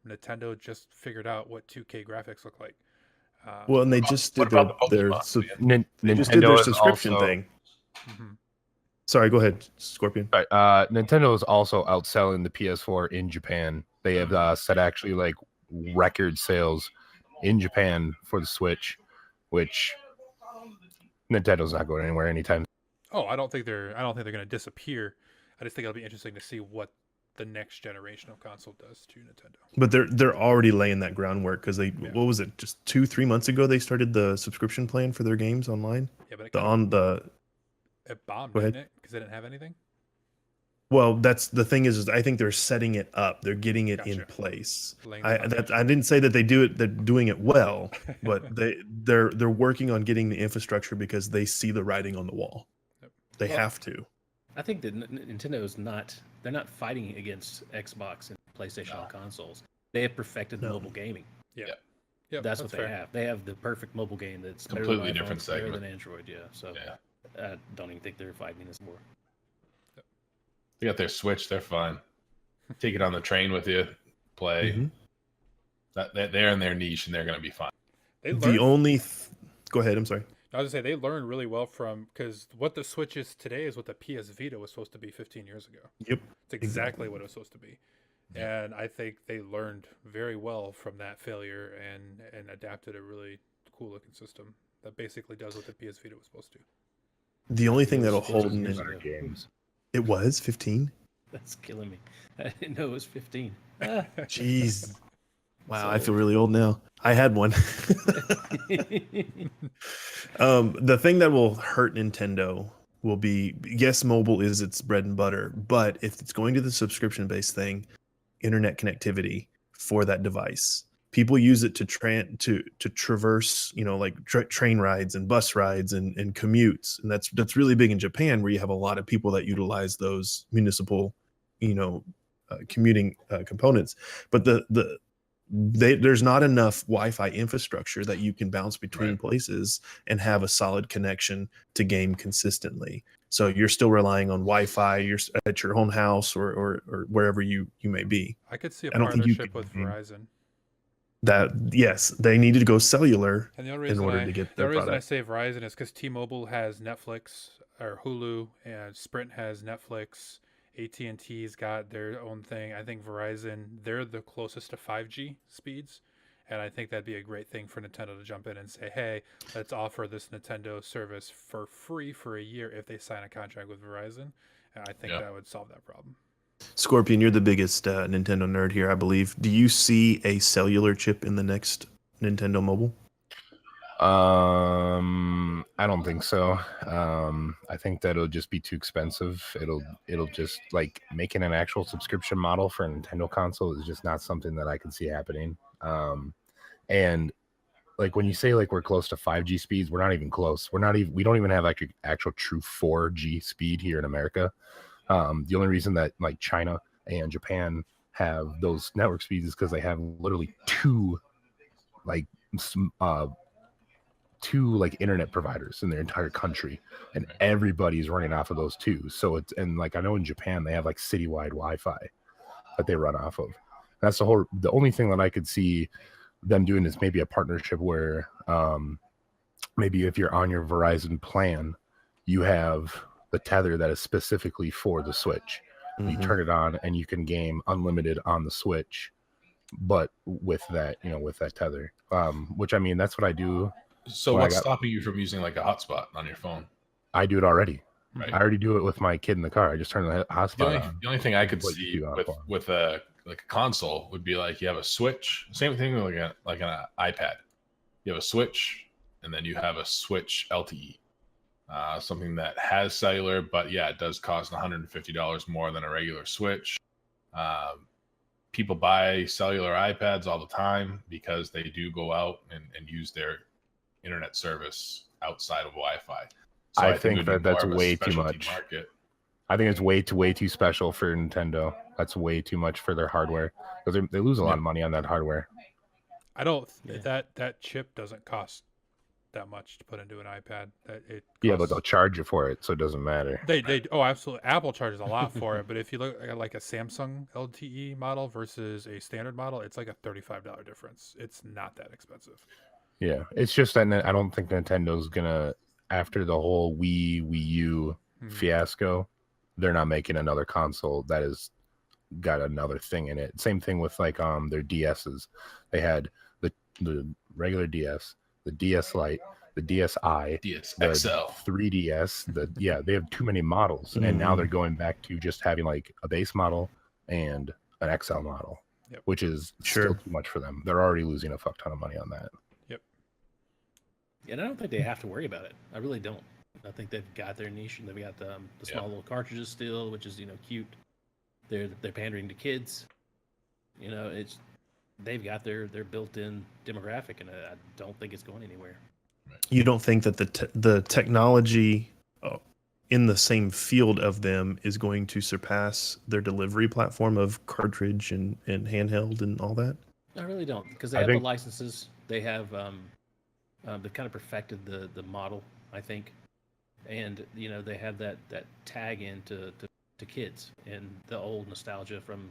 Nintendo just figured out what 2K graphics look like. Well, and they just did What about the their Pokemon, man? they just did Nintendo their is subscription also- thing. Mhm. Sorry, go ahead, Scorpion. Right, Nintendo is also outselling the PS4 in Japan. They have set actually like record sales in Japan for the Switch, which Nintendo's not going anywhere anytime. Oh, I don't think they're going to disappear. I just think it'll be interesting to see what the next generation of console does to Nintendo. But they're already laying that groundwork because they Yeah. what was it, just 2-3 months ago they started the subscription plan for their games online. Yeah, but It bombed, Go ahead. didn't it? Because they didn't have anything. well, that's the thing is I think they're setting it up. They're getting it in Gotcha. place. Laying the I foundation. didn't say that they're doing it well, but they're working on getting the infrastructure because they see the writing on the wall. Yep. They Well, have to. I think that Nintendo's they're not fighting against Xbox and PlayStation on consoles. They have perfected No. mobile gaming. Yep, That's what they fair. have. They have the perfect mobile game that's better Completely than different iPhone, better segment. than Android. Yeah, so Yeah. I don't even think they're fighting this war. They got their Switch. They're fine. Take it on the train with you. Play. Mhm. They're in their niche and they're going to be fine. They The learned, only go ahead. I'm sorry. I was gonna say they learned really well from because what the Switch is today is what the PS Vita was supposed to be 15 years ago. Yep. It's exactly what it was supposed to be, and I think they learned very well from that failure and adapted a really cool looking system that basically does what the PS Vita was supposed to. The only thing that'll It's hold just in better games. it was 15. That's killing me. I didn't know it was 15. Ah. Jeez. Wow, I So- feel really old now. I had one. The thing that will hurt Nintendo will be, yes, mobile is its bread and butter, but if it's going to the subscription based thing, internet connectivity for that device. People use it to traverse, like train rides and bus rides and commutes, and that's really big in Japan, where you have a lot of people that utilize those municipal, commuting components. But there's not enough Wi-Fi infrastructure that you can bounce between Right. places and have a solid connection to game consistently. So you're still relying on Wi-Fi. You're at your own house or wherever you may be. I could see a I don't think you partnership with can- Verizon. That yes, they needed to go cellular And the only in reason order to get the their reason I product. say Verizon is because T-Mobile has Netflix or Hulu, and Sprint has Netflix. AT&T's got their own thing. I think Verizon, they're the closest to 5G speeds, and I think that'd be a great thing for Nintendo to jump in and say, "Hey, let's offer this Nintendo service for free for a year if they sign a contract with Verizon." And I think Yeah. that would solve that problem. Scorpion, you're the biggest Nintendo nerd here, I believe. Do you see a cellular chip in the next Nintendo Mobile? I don't think so. I think that it'll just be too expensive. It'll just like making an actual subscription model for a Nintendo console is just not something that I can see happening. And like when you say like we're close to 5G speeds, we're not even close. We don't even have actual true 4G speed here in America. The only reason that like China and Japan have those network speeds is because they have literally two like internet providers in their entire country, and everybody's running off of those two. So and like I know in Japan they have like citywide Wi-Fi that they run off of. That's the only thing that I could see them doing is maybe a partnership where maybe if you're on your Verizon plan, you have the tether that is specifically for the Switch. You turn it on and you can game unlimited on the Switch, but with that tether. Which I mean, that's what I do. So what's stopping you from using like a hotspot on your phone? I do it already. Right. I already do it with my kid in the car. I just turn the hotspot on. The only thing I could see with a console would be like you have a Switch. Same thing with like an iPad. You have a Switch, and then you have a Switch LTE. Something that has cellular, but yeah, it does cost $150 more than a regular Switch. People buy cellular iPads all the time because they do go out and use their internet service outside of Wi-Fi. So I think that's way too much. Market. I think it's way too special for Nintendo. That's way too much for their hardware because they lose a lot of money on that hardware. I don't. That chip doesn't cost that much to put into an iPad. Yeah, but they'll charge you for it, so it doesn't matter. Oh, absolutely. Apple charges a lot for it, but if you look at like a Samsung LTE model versus a standard model, it's like a $35 difference. It's not that expensive. Yeah, it's just that I don't think Nintendo's gonna, after the whole Wii U fiasco, they're not making another console that has got another thing in it. Same thing with like their DSs. They had the regular DS, the DS Lite, the DSi, DS XL, 3DS. They have too many models, and now they're going back to just having like a base model and an XL model, which is still too much for them. They're already losing a fuck ton of money on that. And I don't think they have to worry about it. I really don't. I think they've got their niche, and they've got the small little cartridges still, which is cute. They're pandering to kids. They've got their built-in demographic, and I don't think it's going anywhere. You don't think that the technology in the same field of them is going to surpass their delivery platform of cartridge and handheld and all that? I really don't, because they have the licenses. They have they've kind of perfected the model, I think, and they have that tag into to kids and the old nostalgia from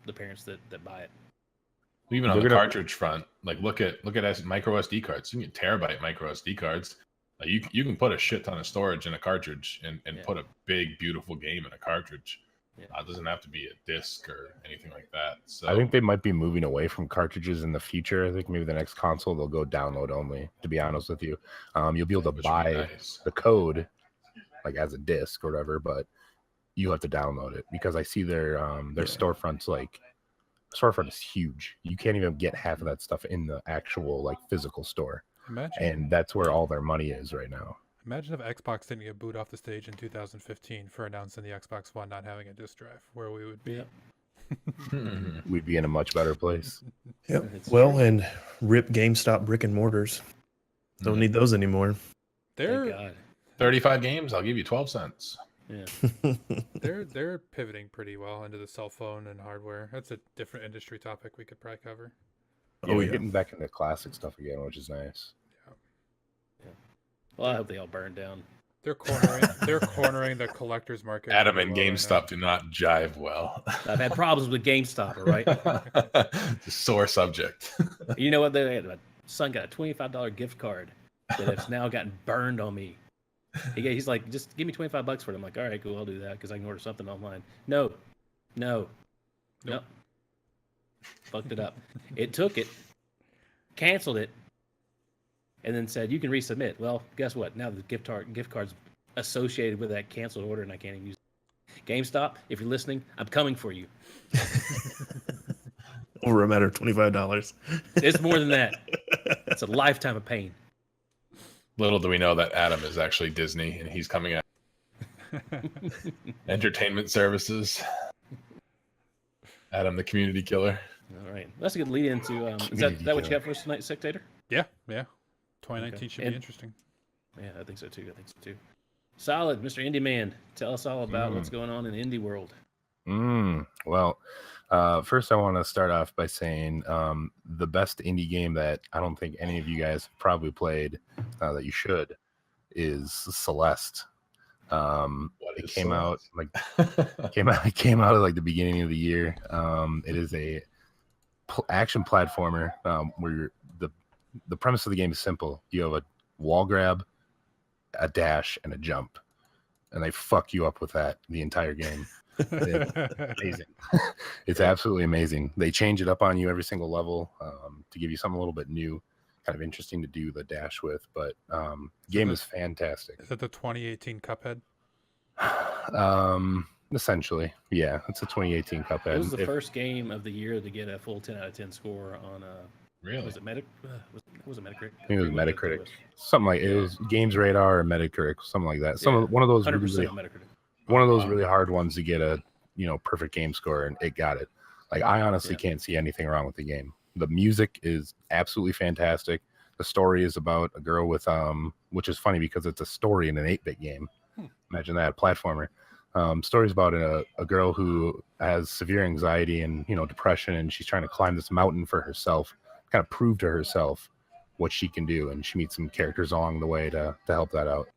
the parents that buy it. Even on the cartridge front, like look at micro SD cards. You can get terabyte micro SD cards. Like you can put a shit ton of storage in a cartridge and put a big beautiful game in a cartridge. It doesn't have to be a disc or anything like that. So I think they might be moving away from cartridges in the future. I think maybe the next console they'll go download only. To be honest with you, you'll be able to buy the code like as a disc or whatever, but you have to download it because I see their storefronts storefront is huge. You can't even get half of that stuff in the actual like physical store. And that's where all their money is right now. Imagine if Xbox didn't get booed off the stage in 2015 for announcing the Xbox One not having a disc drive, where we would be. We'd be in a much better place. Yep. Well, and rip GameStop brick and mortars. Don't need those anymore. They're 35 games. I'll give you 12 cents. Yeah. They're pivoting pretty well into the cell phone and hardware. That's a different industry topic we could probably cover. We're getting back into classic stuff again, which is nice. Well, I hope they all burn down. They're cornering the collector's market. Adam and GameStop do not jive well. I've had problems with GameStop, all right? It's a sore subject. You know what? My son got a $25 gift card that has now gotten burned on me. He's like, just give me $25 for it. I'm like, all right, cool, I'll do that because I can order something online. No. Fucked it up. It took it, canceled it, and then said you can resubmit. Well, guess what? Now the gift card's associated with that canceled order, and I can't even use it. GameStop, if you're listening, I'm coming for you. Over a matter of $25. It's more than that. It's a lifetime of pain. Little do we know that Adam is actually Disney, and he's coming out. Entertainment services. Adam, the community killer. All right, that's a good lead into. Is that what you have for us tonight, Sectator? Yeah. 2019 should And- be interesting. Yeah, I think so too. Solid, Mr. Indie Man. Tell us all about what's Mm. going on in the indie world. Well, first I want to start off by saying the best indie game that I don't think any of you guys have probably played that you should is Celeste. What It is came out Celeste? it came out at like the beginning of the year. It is a action platformer where the premise of the game is simple. You have a wall grab, a dash, and a jump, and they fuck you up with that the entire game. Amazing. It's absolutely amazing. They change it up on you every single level to give you something a little bit new, kind of interesting to do the dash with. But game is fantastic. Is that the 2018 Cuphead? Essentially, yeah, it's a 2018 Cuphead. It was the first game of the year to get a full 10 out of 10 score on Really? was it Metacritic? Was it Metacritic? I think it was forget what Metacritic. Something like it was Games Radar or Metacritic, something like that. One of those 100% really, on Metacritic. one of those Wow. really hard ones to get a perfect game score, and it got it. Like I honestly can't see anything wrong with the game. The music is absolutely fantastic. The story is about a girl with which is funny because it's a story in an 8-bit game. Imagine that, platformer. Story's about a girl who has severe anxiety and depression, and she's trying to climb this mountain for herself, kind of prove to herself what she can do, and she meets some characters along the way to help that out.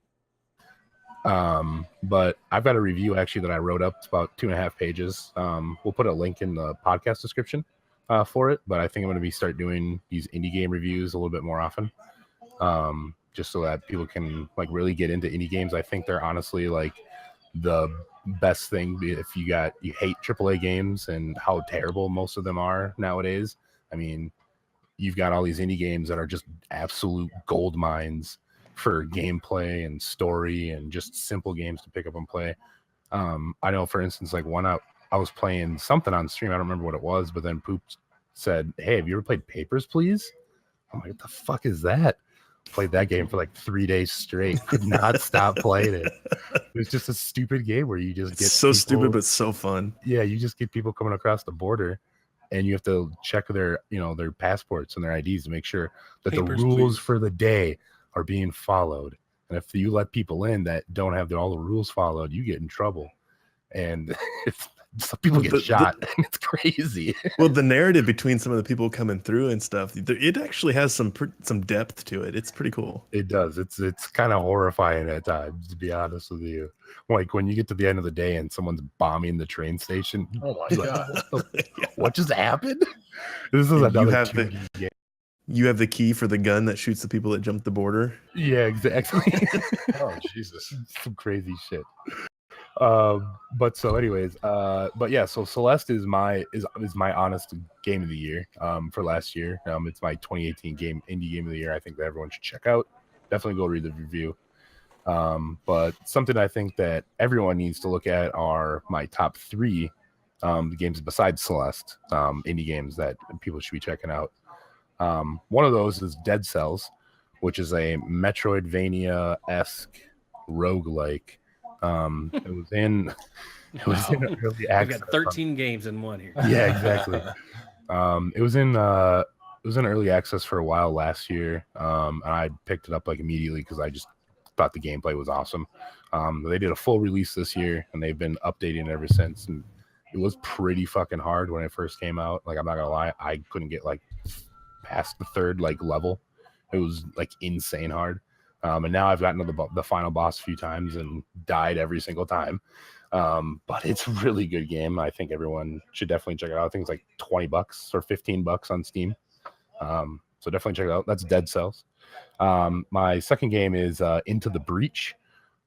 But I've got a review actually that I wrote up. It's about 2.5 pages. We'll put a link in the podcast description for it, but I think I'm going to start doing these indie game reviews a little bit more often, just so that people can like really get into indie games. I think they're honestly like the best thing if you hate AAA games and how terrible most of them are nowadays. I mean, you've got all these indie games that are just absolute gold mines for gameplay and story and just simple games to pick up and play. I know, for instance, like I was playing something on stream. I don't remember what it was, but then Poop said, "Hey, have you ever played Papers, Please?" I'm like, "What the fuck is that?" Played that game for like 3 days straight. Could not stop playing it. It was just a stupid game where you just It's get so people, stupid but so fun. yeah, you just get people coming across the border, and you have to check their their passports and their IDs to make sure that Papers, the rules please. for the day are being followed. And if you let people in that don't have all the rules followed, you get in trouble. And some people get shot. It's crazy. Well, the narrative between some of the people coming through and stuff, it actually has some depth to it. It's pretty cool. It does. It's kind of horrifying at times, to be honest with you. Like when you get to the end of the day and someone's bombing the train station. Oh my you're god. like, what just happened? This is And you another have 2D game. You have the key for the gun that shoots the people that jump the border. Yeah, exactly. Oh Jesus. Some crazy shit. But so anyways, but yeah, so Celeste is my honest game of the year for last year. It's my 2018 indie game of the year. I think that everyone should check out. Definitely go read the review. But something I think that everyone needs to look at are my top 3 the games besides Celeste, indie games that people should be checking out. One of those is Dead Cells, which is a Metroidvania-esque roguelike. It was in early I've access. got 13 games in one here. Yeah, exactly. It was in early access for a while last year, and I picked it up like immediately because I just thought the gameplay was awesome. They did a full release this year, and they've been updating it ever since. And it was pretty fucking hard when it first came out. Like I'm not gonna lie, I couldn't get like past the 3rd like level. It was like insane hard. And now I've gotten to the final boss a few times and died every single time. But it's a really good game. I think everyone should definitely check it out. I think it's like $20 or $15 on Steam. So definitely check it out. That's Dead Cells. My second game is Into the Breach,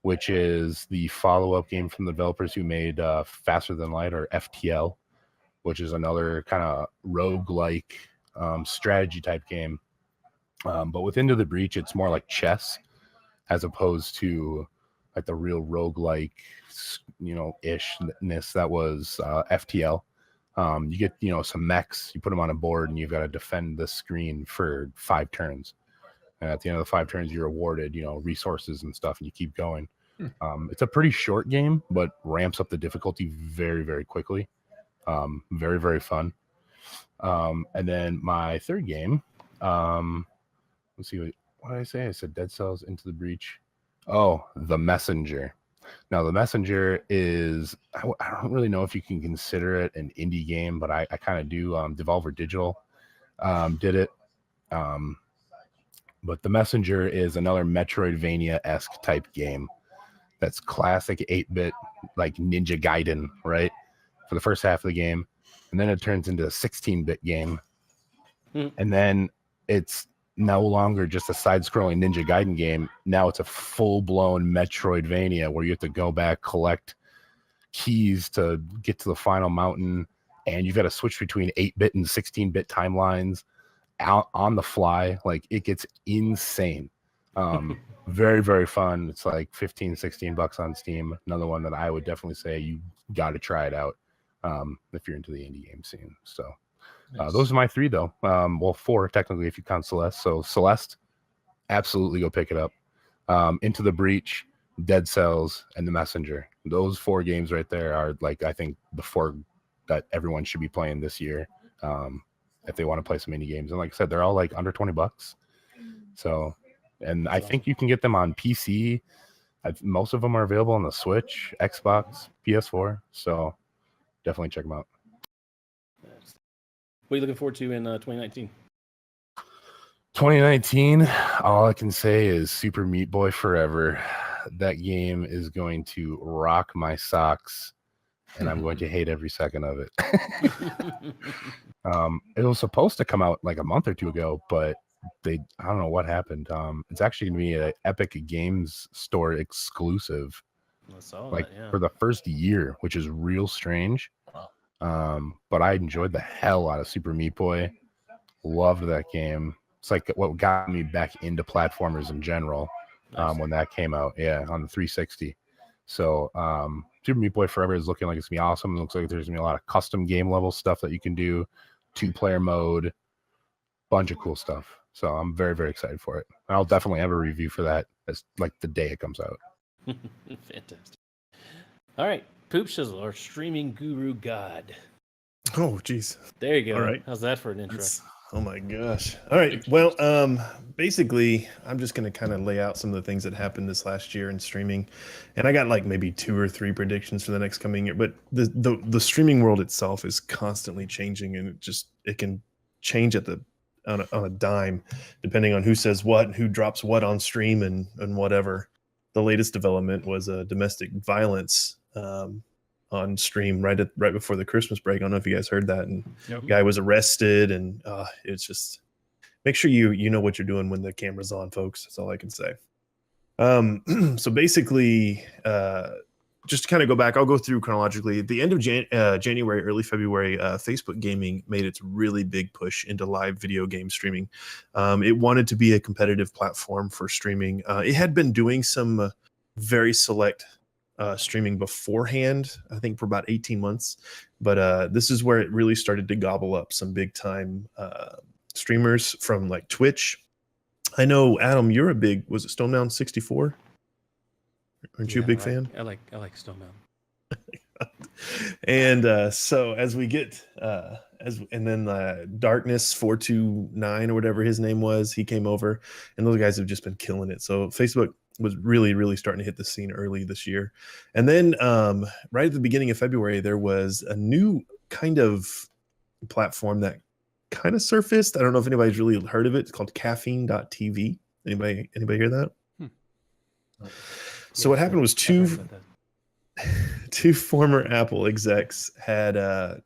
which is the follow-up game from the developers who made Faster Than Light, or FTL, which is another kind of roguelike strategy type game. But with Into the Breach, it's more like chess as opposed to like the real roguelike, ishness that was FTL. You get, some mechs, you put them on a board, and you've got to defend the screen for 5 turns. And at the end of the 5 turns, you're awarded, resources and stuff, and you keep going. It's a pretty short game, but ramps up the difficulty very, very quickly. Very, very fun. And then my third game let's see what did I say? I said Dead Cells, Into the Breach. Oh, The Messenger. Now, The Messenger is, I don't really know if you can consider it an indie game, but I kind of do. Devolver Digital did it. But The Messenger is another Metroidvania-esque type game that's classic 8-bit, like Ninja Gaiden, right? For the first half of the game. And then it turns into a 16-bit game. And then it's no longer just a side-scrolling Ninja Gaiden game. Now it's a full-blown Metroidvania where you have to go back, collect keys to get to the final mountain, and you've got to switch between 8-bit and 16-bit timelines out on the fly. Like, it gets insane. Very, very fun. It's like $15-16 on Steam. Another one that I would definitely say you got to try it out if you're into the indie game scene. So those are my 3, though. Well, 4 technically if you count Celeste. So Celeste, absolutely go pick it up. Into the Breach, Dead Cells, and The Messenger. Those 4 games right there are, like, I think the 4 that everyone should be playing this year if they want to play some indie games. And like I said, they're all like under $20. So, and I think you can get them on PC. Most of them are available on the Switch, Xbox, PS4. So definitely check them out. What are you looking forward to in 2019? 2019, all I can say is Super Meat Boy Forever. That game is going to rock my socks, and I'm going to hate every second of it. It was supposed to come out like a month or 2 ago, but I don't know what happened. It's actually going to be an Epic Games Store exclusive, for the first year, which is real strange. But I enjoyed the hell out of Super Meat Boy. Loved that game. It's like what got me back into platformers in general. When that came out, on the 360. So Super Meat Boy Forever is looking like it's gonna be awesome. It looks like there's gonna be a lot of custom game level stuff that you can do, 2-player mode, bunch of cool stuff. So I'm very, very excited for it. I'll definitely have a review for that as like the day it comes out. Fantastic. All right, Poop Shizzle, our streaming guru god. Oh, geez. There you go. All right. How's that for an intro? Oh my gosh. All right. Well, basically, I'm just going to kind of lay out some of the things that happened this last year in streaming, and I got like maybe 2 or 3 predictions for the next coming year. But the streaming world itself is constantly changing, and it can change on a dime, depending on who says what, and who drops what on stream, and whatever. The latest development was domestic violence on stream right before the Christmas break. I don't know if you guys heard that. And guy was arrested, and it's just, make sure you know what you're doing when the camera's on, folks. That's all I can say. So basically, just to kind of go back, I'll go through chronologically. At the end of January, early February, Facebook Gaming made its really big push into live video game streaming. It wanted to be a competitive platform for streaming. It had been doing some very select streaming beforehand, I think for about 18 months. But this is where it really started to gobble up some big time streamers from like Twitch. I know, Adam, you're a big, was it Stone Mountain 64? Aren't you a big fan? I like Stone Mountain. And so as we get and then Darkness 429 or whatever his name was, he came over, and those guys have just been killing it. So Facebook was really, really starting to hit the scene early this year. And then right at the beginning of February, there was a new kind of platform that kind of surfaced. I don't know if anybody's really heard of it. It's called caffeine.tv. Anybody hear that? So what happened was two former Apple execs had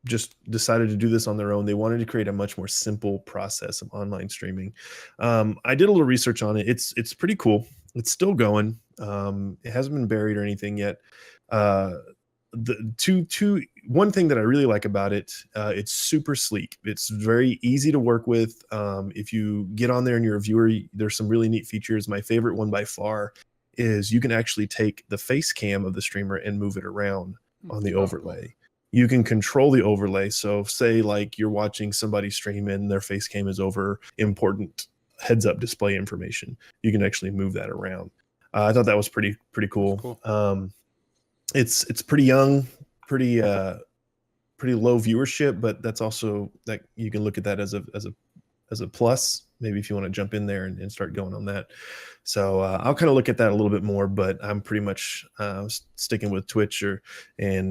just decided to do this on their own. They wanted to create a much more simple process of online streaming. I did a little research on it. It's pretty cool. It's still going. It hasn't been buried or anything yet. One thing that I really like about it, it's super sleek. It's very easy to work with. If you get on there and you're a viewer, there's some really neat features. My favorite one by far is you can actually take the face cam of the streamer and move it around on the overlay. You can control the overlay. So say like you're watching somebody stream and their face cam is over important heads up display information. You can actually move that around. I thought that was pretty cool. Cool. It's pretty young, pretty low viewership, but that's also that you can look at that as a plus. maybe if you want to jump in there and start going on that. So I'll kind of look at that a little bit more, but I'm pretty much sticking with Twitch and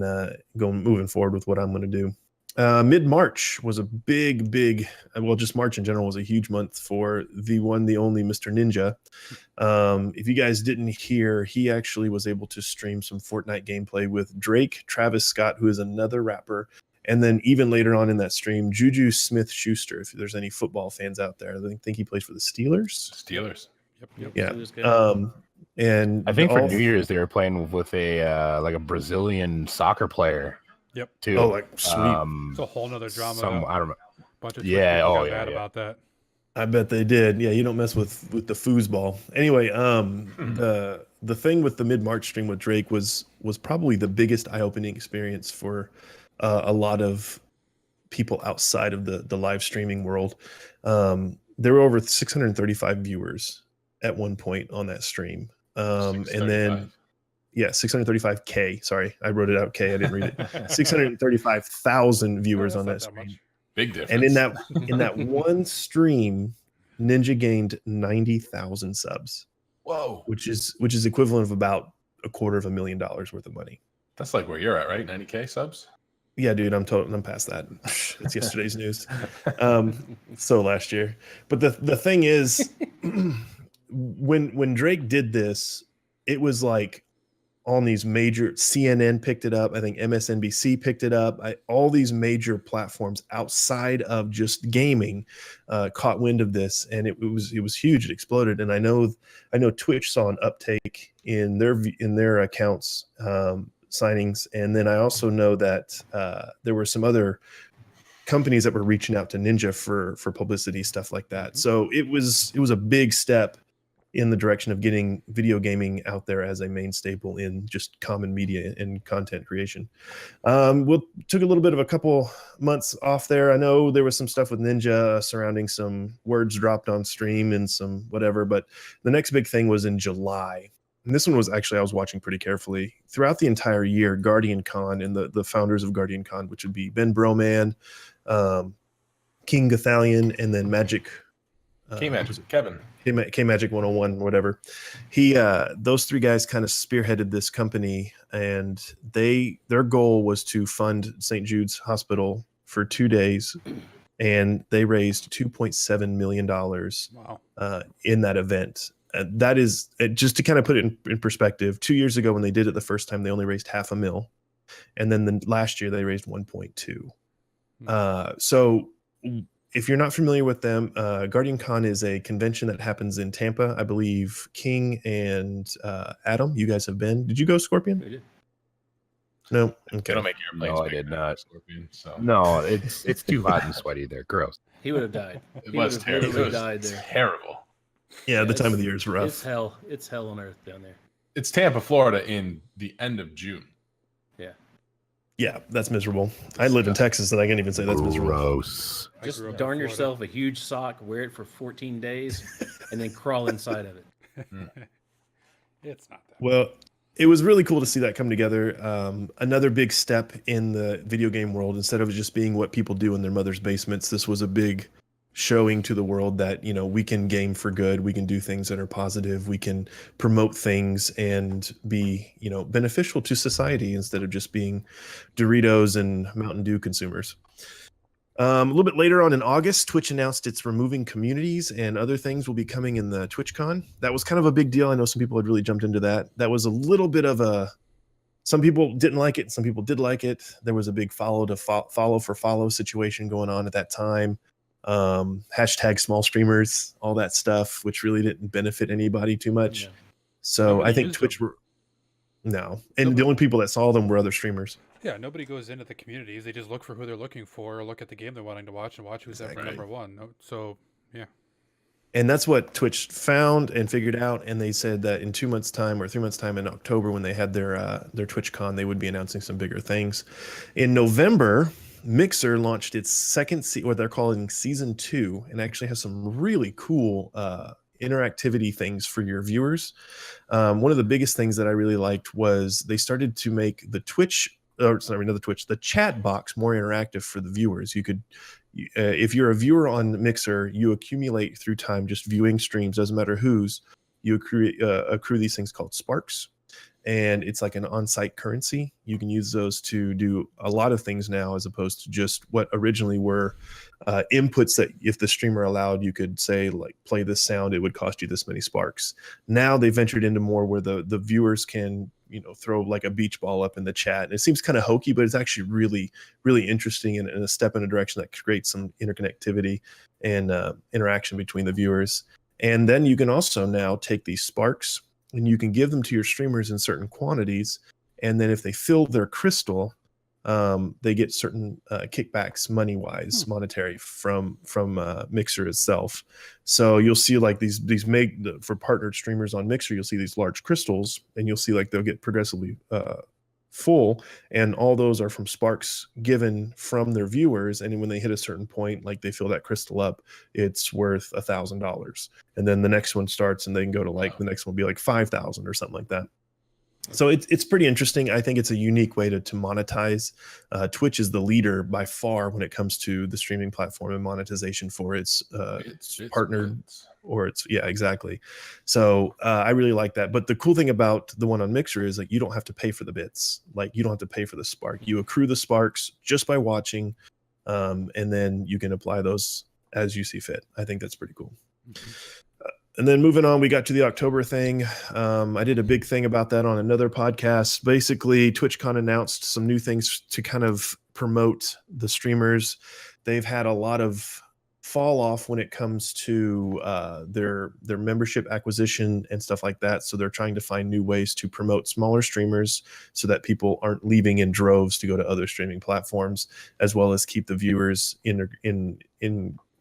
moving forward with what I'm going to do. Mid-March was a big, just March in general was a huge month for the one, the only Mr. Ninja. If you guys didn't hear, he actually was able to stream some Fortnite gameplay with Drake, Travis Scott, who is another rapper, and then even later on in that stream, Juju Smith-Schuster, if there's any football fans out there. I think he plays for the Steelers. Steelers. Yep. Yeah. Steelers guy. And I think for New Year's they were playing with a like a Brazilian soccer player. Yep. Too. Oh, like sweet. It's a whole nother drama. I don't know. Bunch of Yeah, people got yeah, mad yeah. about that. I bet they did. Yeah, you don't mess with the foosball. Anyway, the thing with the mid-March stream with Drake was probably the biggest eye-opening experience for a lot of people outside of the live streaming world. There were over 635 viewers at one point on that stream. And then 635K. Sorry, I wrote it out K. I didn't read it. 635,000 viewers on that stream. Big difference. And in that one stream, Ninja gained 90,000 subs. Whoa, which is equivalent of about $250,000 worth of money. that's like where you're at, right? 90K subs. Yeah, dude, I'm past that. It's yesterday's news. So last year. But the thing is, when Drake did this, it was like on these major, CNN picked it up. I think MSNBC picked it up. All these major platforms outside of just gaming caught wind of this, and it was huge. It exploded. And I know Twitch saw an uptake in their accounts signings, and then I also know that there were some other companies that were reaching out to Ninja for publicity, stuff like that. So it was a big step in the direction of getting video gaming out there as a main staple in just common media and content creation. We took a little bit of a couple months off there. I know there was some stuff with Ninja surrounding some words dropped on stream and some whatever, but the next big thing was in July. And this one was actually, I was watching pretty carefully throughout the entire year. Guardian Con and the founders of Guardian Con, which would be Ben Broman, King Gothalion, and then Magic. Kevin. K Magic 101, whatever. Those three guys kind of spearheaded this company, and their goal was to fund St. Jude's Hospital for 2 days, and they raised $2.7 million in that event. That is, just to kind of put it in perspective, 2 years ago when they did it the first time, they only raised $500,000, and then last year they raised 1.2. So if you're not familiar with them, Guardian Con is a convention that happens in Tampa. I believe King and Adam, you guys have been. Did you go, Scorpion? We did. No. They Okay. don't make airplanes. No, I bigger did than not. Scorpion, so. No, it's too hot and sweaty there. Gross. He would have died. It He was would've terrible. literally It was died there. terrible. Yeah, the it's- time of the year is It's rough. hell. It's hell on earth down there. It's Tampa, Florida, in the end of June. Yeah, that's miserable. I live in Texas, and I can't even say that's miserable. Gross. I Just grew up in darn Florida. yourself a huge sock, wear it for 14 days, and then crawl inside of it. It's not that. Well, it was really cool to see that come together. Another big step in the video game world. Instead of just being what people do in their mother's basements, this was a big showing to the world that, we can game for good. We can do things that are positive. We can promote things and be, beneficial to society instead of just being Doritos and Mountain Dew consumers. A little bit later on in August, Twitch announced it's removing communities and other things will be coming in the TwitchCon. That was kind of a big deal. I know some people had really jumped into that. That was a little bit of some people didn't like it. Some people did like it. There was a big follow for follow situation going on at that time. Hashtag small streamers, all that stuff, which really didn't benefit anybody too much. Yeah. So Nobody I think used Twitch them. no. And Nobody- the only people that saw them were other streamers. Yeah, nobody goes into the communities. They just look for who they're looking for, or look at the game they're wanting to watch, and watch who's ever Exactly. number one. So, yeah. And that's what Twitch found and figured out. And they said that in 2 months' time or 3 months' time in October, when they had their TwitchCon, they would be announcing some bigger things. In November, Mixer launched its what they're calling season 2, and actually has some really cool interactivity things for your viewers. One of the biggest things that I really liked was they started to make the Twitch or sorry, another Twitch, the chat box more interactive for the viewers. You could, if you're a viewer on Mixer, you accumulate through time just viewing streams, doesn't matter whose. You accrue these things called sparks, and it's like an on-site currency. You can use those to do a lot of things now, as opposed to just what originally were inputs that if the streamer allowed, you could say like play this sound, it would cost you this many sparks. Now they ventured into more where the viewers can, you know, throw like a beach ball up in the chat. And it seems kind of hokey, but it's actually really, really interesting and a step in a direction that creates some interconnectivity and interaction between the viewers. And then you can also now take these sparks and you can give them to your streamers in certain quantities. And then if they fill their crystal, they get certain kickbacks money-wise, monetary from Mixer itself. So you'll see like these for partnered streamers on Mixer, you'll see these large crystals, and you'll see like they'll get progressively full, and all those are from sparks given from their viewers. And when they hit a certain point, like they fill that crystal up, it's worth $1,000, and then the next one starts, and they can go to like the next one will be like 5,000 or something like that. So it's pretty interesting. I think it's a unique way to monetize. Twitch is the leader by far when it comes to the streaming platform and monetization for its partnered, or it's, yeah, exactly. So I really like that. But the cool thing about the one on Mixer is like you don't have to pay for the bits. Like you don't have to pay for the spark. You accrue the sparks just by watching, and then you can apply those as you see fit. I think that's pretty cool. And then moving on, we got to the October thing. I did a big thing about that on another podcast. Basically, TwitchCon announced some new things to kind of promote the streamers. They've had a lot of fall off when it comes to their membership acquisition and stuff like that. So they're trying to find new ways to promote smaller streamers so that people aren't leaving in droves to go to other streaming platforms, as well as keep the viewers in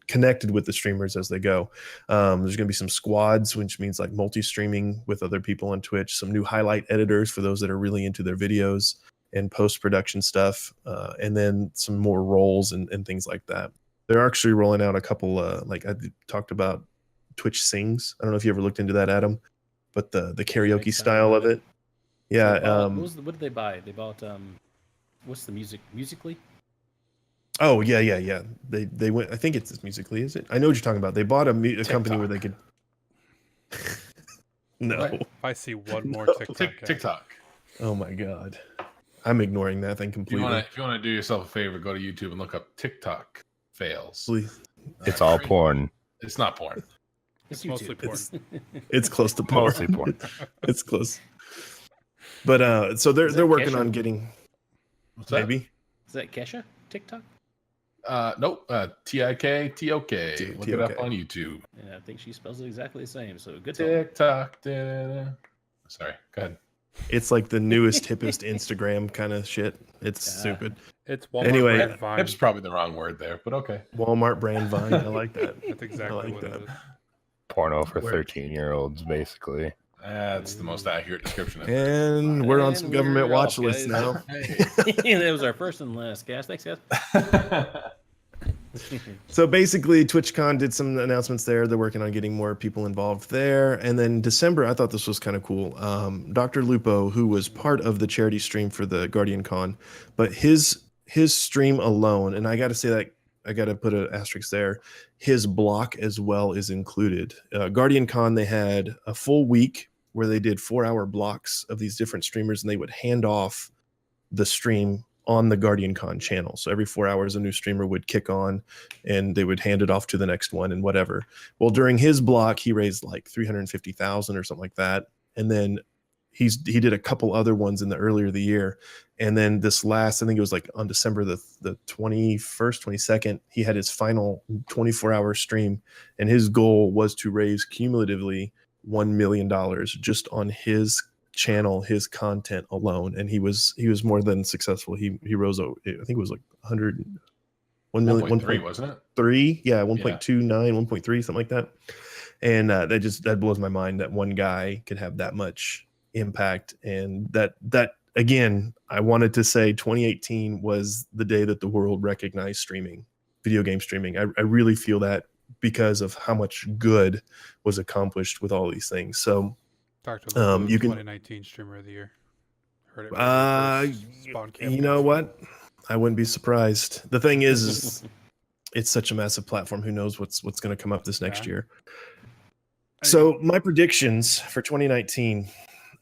connected with the streamers as they go. There's going to be some squads, which means like multi-streaming with other people on Twitch, some new highlight editors for those that are really into their videos and post-production stuff, and then some more roles and things like that. They're actually rolling out a couple, like I talked about Twitch Sings. I don't know if you ever looked into that, Adam, but the karaoke style of it. Yeah. What did they buy? They bought, what's the Musical.ly? Oh yeah. They went. I think it's Musical.ly. Is it? I know what you're talking about. They bought a company where they could. No. Right. If I see one more TikTok. TikTok. Oh my god, I'm ignoring that thing completely. If you want to do yourself a favor, go to YouTube and look up TikTok fails. Please. It's all porn. It's not porn. It's mostly porn. It's close to porn. Mostly porn. It's close. But so they're working Kesha? on getting. What's that? Maybe. Is that Kesha? TikTok? Nope. TikTok. Look it up TikTok. on YouTube. Yeah, I think she spells it exactly the same. So good. TikTok. Da-da-da. Sorry. Go ahead. It's like the newest, hippest Instagram kind of shit. It's Yeah. stupid. It's Walmart Anyway, brand Vine. Hip's probably the wrong word there, but okay. Walmart brand Vine. I like that. That's exactly I like what that. it is. Porno for Where- 13-year-olds, basically. That's the most accurate description. I've And we're on And some government we're watch off, lists guys. now. That was our first and last guys. Thanks, guys. heard. So basically, TwitchCon did some announcements there. They're working on getting more people involved there. And then December, I thought this was kind of cool. Dr. Lupo, who was part of the charity stream for the Guardian Con, but his stream alone, and I got to say that I got to put an asterisk there, his block as well is included. Guardian Con, they had a full week where they did 4-hour blocks of these different streamers, and they would hand off the stream on the Guardian Con channel. So every 4 hours, a new streamer would kick on and they would hand it off to the next one and whatever. Well, during his block, he raised like 350,000 or something like that. And then he did a couple other ones in the earlier the year. And then this last, I think it was like on December the 21st, 22nd, he had his final 24-hour stream. And his goal was to raise cumulatively $1 million just on his channel, his content alone, and he was more than successful. He rose, I think it was like 1 million, 1.3, wasn't it? 1.3, yeah, 1.29, 1.3, something like that. And that blows my mind that one guy could have that much impact. And that again, I wanted to say 2018 was the day that the world recognized streaming, video game streaming. I really feel that because of how much good was accomplished with all these things. So Dr. Lupo, you can- 2019 Streamer of the Year. Heard it. Right Spawn Camp You know days. what? I wouldn't be surprised. The thing is it's such a massive platform. Who knows what's going to come up this next Yeah. year? I- So my predictions for 2019,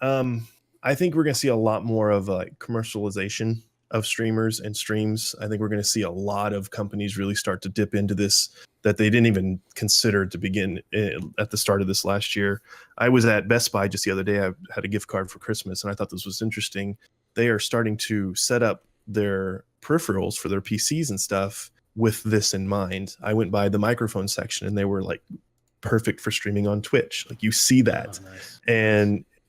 I think we're going to see a lot more of like commercialization of streamers and streams. I think we're going to see a lot of companies really start to dip into this that they didn't even consider to begin at the start of this last year. I was at Best Buy just the other day. I had a gift card for Christmas, and I thought this was interesting. They are starting to set up their peripherals for their PCs and stuff with this in mind. I went by the microphone section, and they were like perfect for streaming on Twitch. Like you see that, Oh, nice.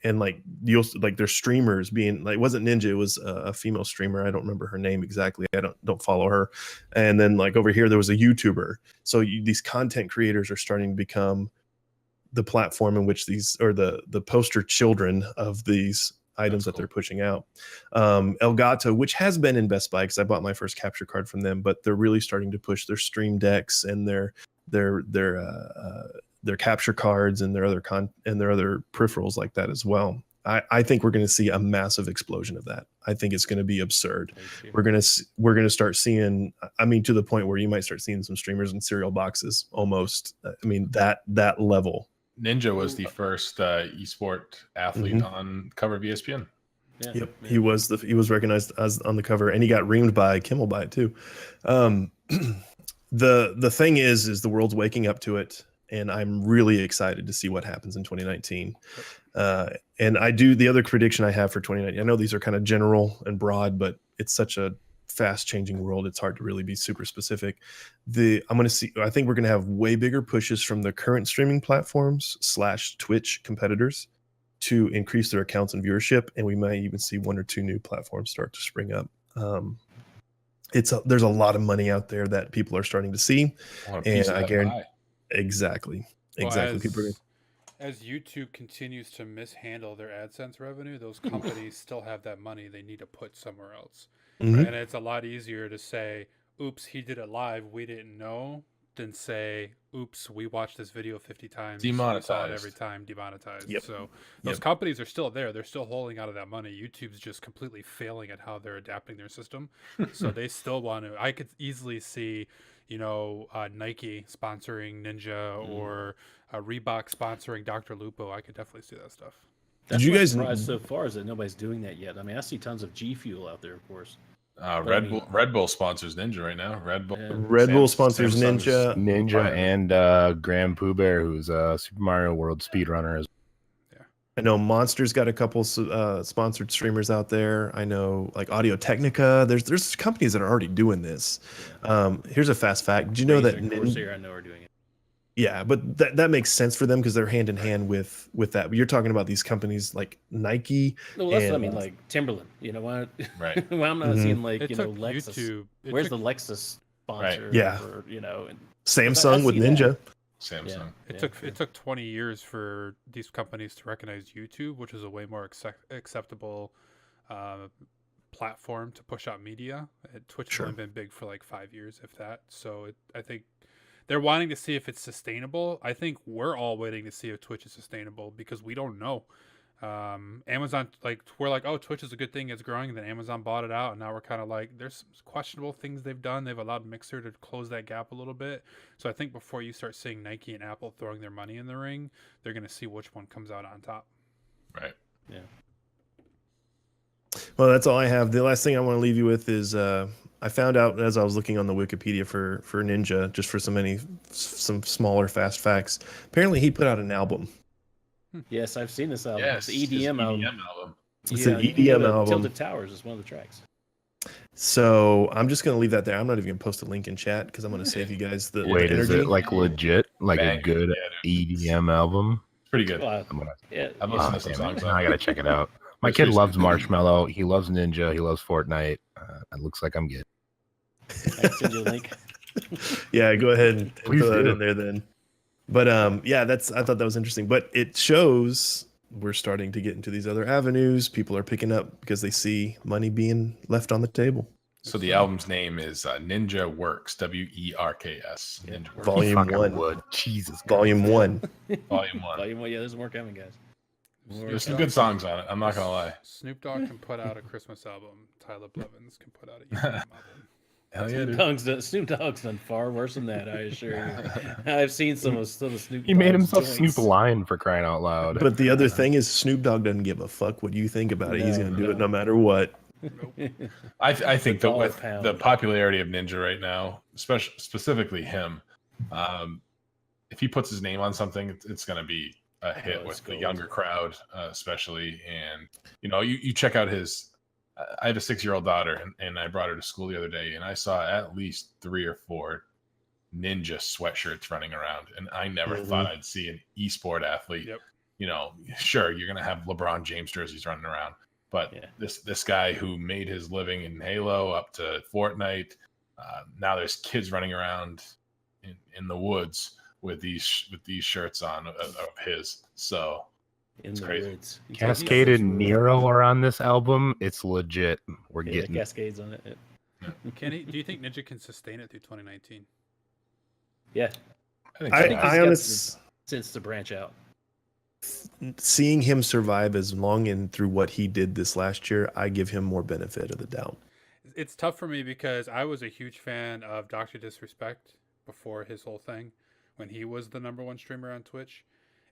and like you'll like their streamers being like, it wasn't Ninja, it was a female streamer. I don't remember her name exactly. I don't follow her. And then like over here there was a YouTuber. So these content creators are starting to become the platform in which these, or the poster children of these items that they're pushing out. Elgato, which has been in Best Buy because I bought my first capture card from them, but they're really starting to push their stream decks and their capture cards and their other peripherals like that as well. I think we're going to see a massive explosion of that. I think it's going to be absurd. We're going to start seeing, I mean, to the point where you might start seeing some streamers in cereal boxes almost. I mean, that level. Ninja was the first esport athlete on cover of ESPN. Yeah, Yep, yeah. he was recognized as on the cover, and he got reamed by Kimmel by it too. The thing is the world's waking up to it, and I'm really excited to see what happens in 2019. And the other prediction I have for 2019, I know these are kind of general and broad, but it's such a fast changing world, it's hard to really be super specific. I think we're going to have way bigger pushes from the current streaming platforms / Twitch competitors to increase their accounts and viewership, and we might even see one or two new platforms start to spring up. There's a lot of money out there that people are starting to see, and I guarantee exactly. People As YouTube continues to mishandle their AdSense revenue, those companies still have that money they need to put somewhere else. Mhm. And it's a lot easier to say, oops, he did it live, we didn't know, than say, oops, we watched this video 50 times. We saw it Demonetized. every time, demonetized. Yep. So those companies are still there. They're still holding out of that money. YouTube's just completely failing at how they're adapting their system. So they still want to. I could easily see, Nike sponsoring Ninja or Reebok sponsoring Dr. Lupo. I could definitely see that stuff. That's you what's guys- surprised so far is that nobody's doing that yet. I mean, I see tons of G Fuel out there, of course. Red Bull sponsors Ninja right now. Red Bull. Yeah. Red Bull sponsors Samsung's- Ninja. and Graham Pooh Bear, who's a Super Mario World speedrunner. I know Monster's got a couple sponsored streamers out there. I know like Audio Technica. There's companies that are already doing this. Here's a fast fact. Did you know that Razer and Corsair, I know, are doing it. Yeah, but that makes sense for them because they're hand in hand with that. But you're talking about these companies like Nike. No, that's what I and- mean, like Timberland. Why? Right. Well, I'm not Mhm. seeing like It took Lexus. YouTube. Where's the Lexus sponsor? Yeah. For, and Samsung with I see Ninja. Samsung. It took 20 years for these companies to recognize YouTube, which is a way more acceptable platform to push out media. Twitch Sure. has only been big for like 5 years, if that. So I think they're wanting to see if it's sustainable. I think we're all waiting to see if Twitch is sustainable because we don't know. Amazon, we're like, oh, Twitch is a good thing, it's growing. And then Amazon bought it out, and now we're kind of like, there's some questionable things they've done. They've allowed Mixer to close that gap a little bit. So I think before you start seeing Nike and Apple throwing their money in the ring, they're going to see which one comes out on top. Right. Yeah. Well, that's all I have. The last thing I want to leave you with is I found out as I was looking on the Wikipedia for Ninja, just for some smaller fast facts. Apparently, he put out an album. Yes, I've seen this album. Yes. It's the his EDM album. album. It's an you EDM know, album. Tilted Towers is one of the tracks. So I'm just gonna leave that there. I'm not even gonna post a link in chat because I'm gonna save you guys the Wait, is energy. it like legit, like Bang. a good Yeah, dude. EDM album? Pretty good. Well, I'm gonna. yeah, I've Oh, listened to some damn it. songs. Now I gotta check it out. My It's kid just- loves Marshmallow. He loves Ninja. He loves Fortnite. It looks like I'm good. I can send you a link. Yeah, go ahead and Please throw that do. in there then. But yeah, I thought that was interesting. But it shows we're starting to get into these other avenues. People are picking up because they see money being left on the table. So the album's name is Ninja Works, WERKS. Ninja Works. Volume Fucking 1. would. Jesus. Volume 1. Volume 1. Volume one, yeah, there's more coming, guys. There's some good songs on it. I'm not gonna lie. Snoop Dogg can put out a Christmas album. Tyler Blevins can put out a EDM album. Hell yeah, dude. Snoop Dogg's done far worse than that, I assure you. I've seen some of Snoop. He made Dogg's himself joints. Snoop Lion for crying out loud. But the other thing is, Snoop Dogg doesn't give a fuck what you think about it. He's No, gonna do it no. no matter what. Nope. I think that $1 with pound. the popularity of Ninja right now, specifically him, if he puts his name on something, it's going to be a hit it's with the gold. younger crowd, especially. And you check out his. I have a 6-year-old daughter, and I brought her to school the other day, and I saw at least 3 or 4 Ninja sweatshirts running around, and I never Mhm. thought I'd see an esport athlete. Yep. Sure, you're going to have LeBron James jerseys running around. But Yeah. this guy who made his living in Halo up to Fortnite, now there's kids running around in the woods with these shirts on of his. So In It's the crazy. woods. Cascade and Nero are on this album. It's legit. We're Yeah, getting Cascades on it. Do you think Ninja can sustain it through 2019? Yeah, I think I, so. he's I got honest since to branch out. seeing him survive as long and through what he did this last year, I give him more benefit of the doubt. It's tough for me because I was a huge fan of Dr. Disrespect before his whole thing, when he was the #1 streamer on Twitch,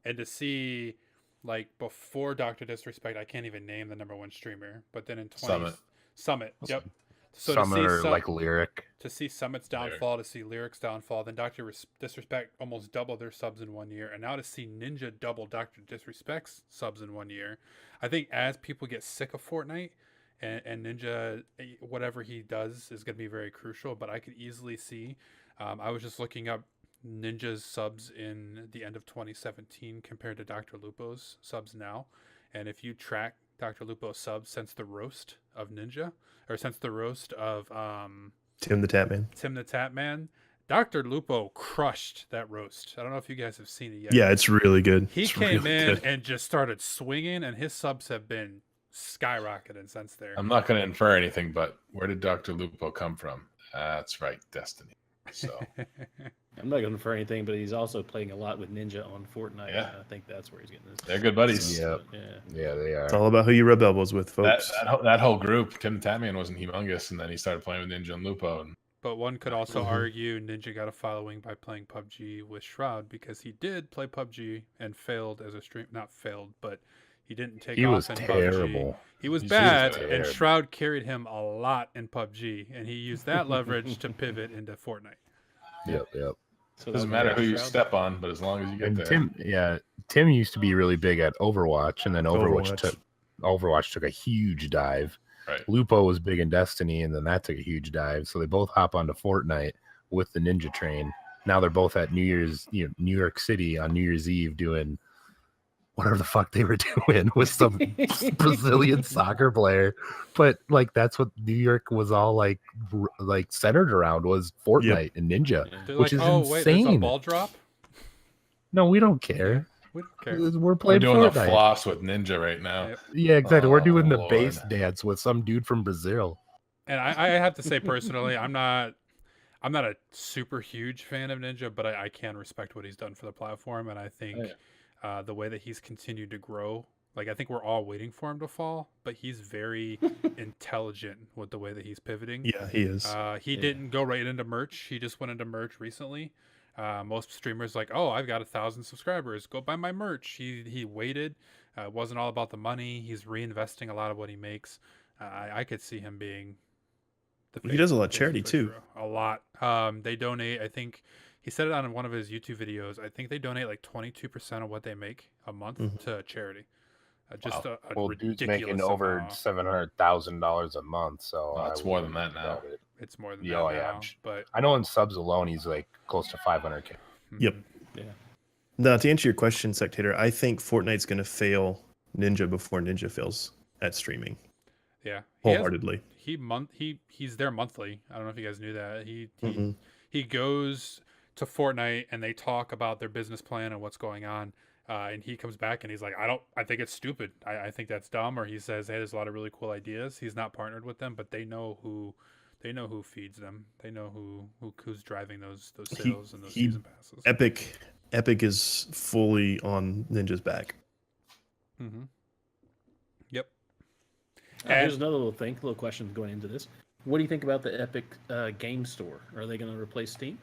and to see like before Dr. Disrespect, I can't even name the #1 streamer, but then in 20 Summit, yep. So Summit to or see like Lyric. to see Summit's downfall, to see Lyric's downfall, then Dr. Disrespect almost double their subs in 1 year, and now to see Ninja double Dr. Disrespect's subs in 1 year. I think as people get sick of Fortnite, and Ninja, whatever he does is going to be very crucial, but I could easily see, I was just looking up Ninja's subs in the end of 2017 compared to Dr. Lupo's subs now, and if you track Dr. Lupo's subs since the roast of Ninja, or since the roast of Tim the Tapman. Tim the Tapman, Dr. Lupo crushed that roast. I don't know if you guys have seen it yet. Yeah, it's really good. He It's came really in good. and just started swinging, and his subs have been skyrocketing since there. I'm not going to infer anything, but where did Dr. Lupo come from? That's right, Destiny. So I'm not going for anything, but he's also playing a lot with Ninja on Fortnite. Yeah. I think that's where he's getting this. they're good buddies. Yeah. Yeah. Yeah, they are. It's all about who you rub elbows with, That, folks. that whole group, Tim Tatman wasn't humongous, and then he started playing with Ninja and Lupo. And But one could also Mhm. argue Ninja got a following by playing PUBG with Shroud, because he did play PUBG and failed as a stream. Not failed, but he didn't take He off was in PUBG. terrible. He was He's bad, really and bad. Shroud carried him a lot in PUBG, and he used that leverage to pivot into Fortnite. Yep. So it doesn't that was matter who you Shroud. step on, but as long as you get And there. Tim used to be really big at Overwatch, and then Overwatch. Overwatch took a huge dive. Right. Lupo was big in Destiny, and then that took a huge dive. So they both hop onto Fortnite with the Ninja train. Now they're both at New York City on New Year's Eve doing whatever the fuck they were doing with some Brazilian soccer player. But like that's what New York was all like centered around, was Fortnite and Ninja. Yeah. They're Which like, is oh, wait, there's a insane. ball drop? No, we don't care. We don't care. We're We're playing doing the Fortnite. floss with Ninja right now. Yep. Yeah, exactly. We're Oh, doing the Lord. bass dance with some dude from Brazil. And I have to say personally, I'm not a super huge fan of Ninja, but I can respect what he's done for the platform, and I think the way that he's continued to grow, like I think we're all waiting for him to fall, but he's very intelligent with the way that he's pivoting. Yeah, he is. He Yeah. didn't go right into merch. He just went into merch recently. Most streamers like, oh, I've got 1,000 subscribers, go buy my merch. He waited. It wasn't all about the money. He's reinvesting a lot of what he makes. I could see him being. He does a lot of face charity, Twitch too. Bro. A lot. They donate. I think he said it on one of his YouTube videos. I think they donate like 22% of what they make a month Mhm. to charity. Just Wow. a Well, dude's ridiculous making over amount. $700,000 a month, so Well, it's I more wouldn't than that now. doubt it. It's more than Yeah, that oh, yeah, now, I'm sh- but I know in subs alone, he's like close to 500K. Yep. mhm. Now, to answer your question, Sectator, I think Fortnite's going to fail Ninja before Ninja fails at streaming Yeah, wholeheartedly. He's there monthly. I don't know if you guys knew that. Mhm. He goes to Fortnite and they talk about their business plan and what's going on. And he comes back and he's like, I think it's stupid. I think that's dumb. Or he says, hey, there's a lot of really cool ideas. He's not partnered with them, but they know who feeds them. They know who's driving those He- sales and those he- season passes. Epic is fully on Ninja's back. Mm-hmm. Yep. Here's And another little question going into this. What do you think about the Epic Game Store? Are they going to replace Steam?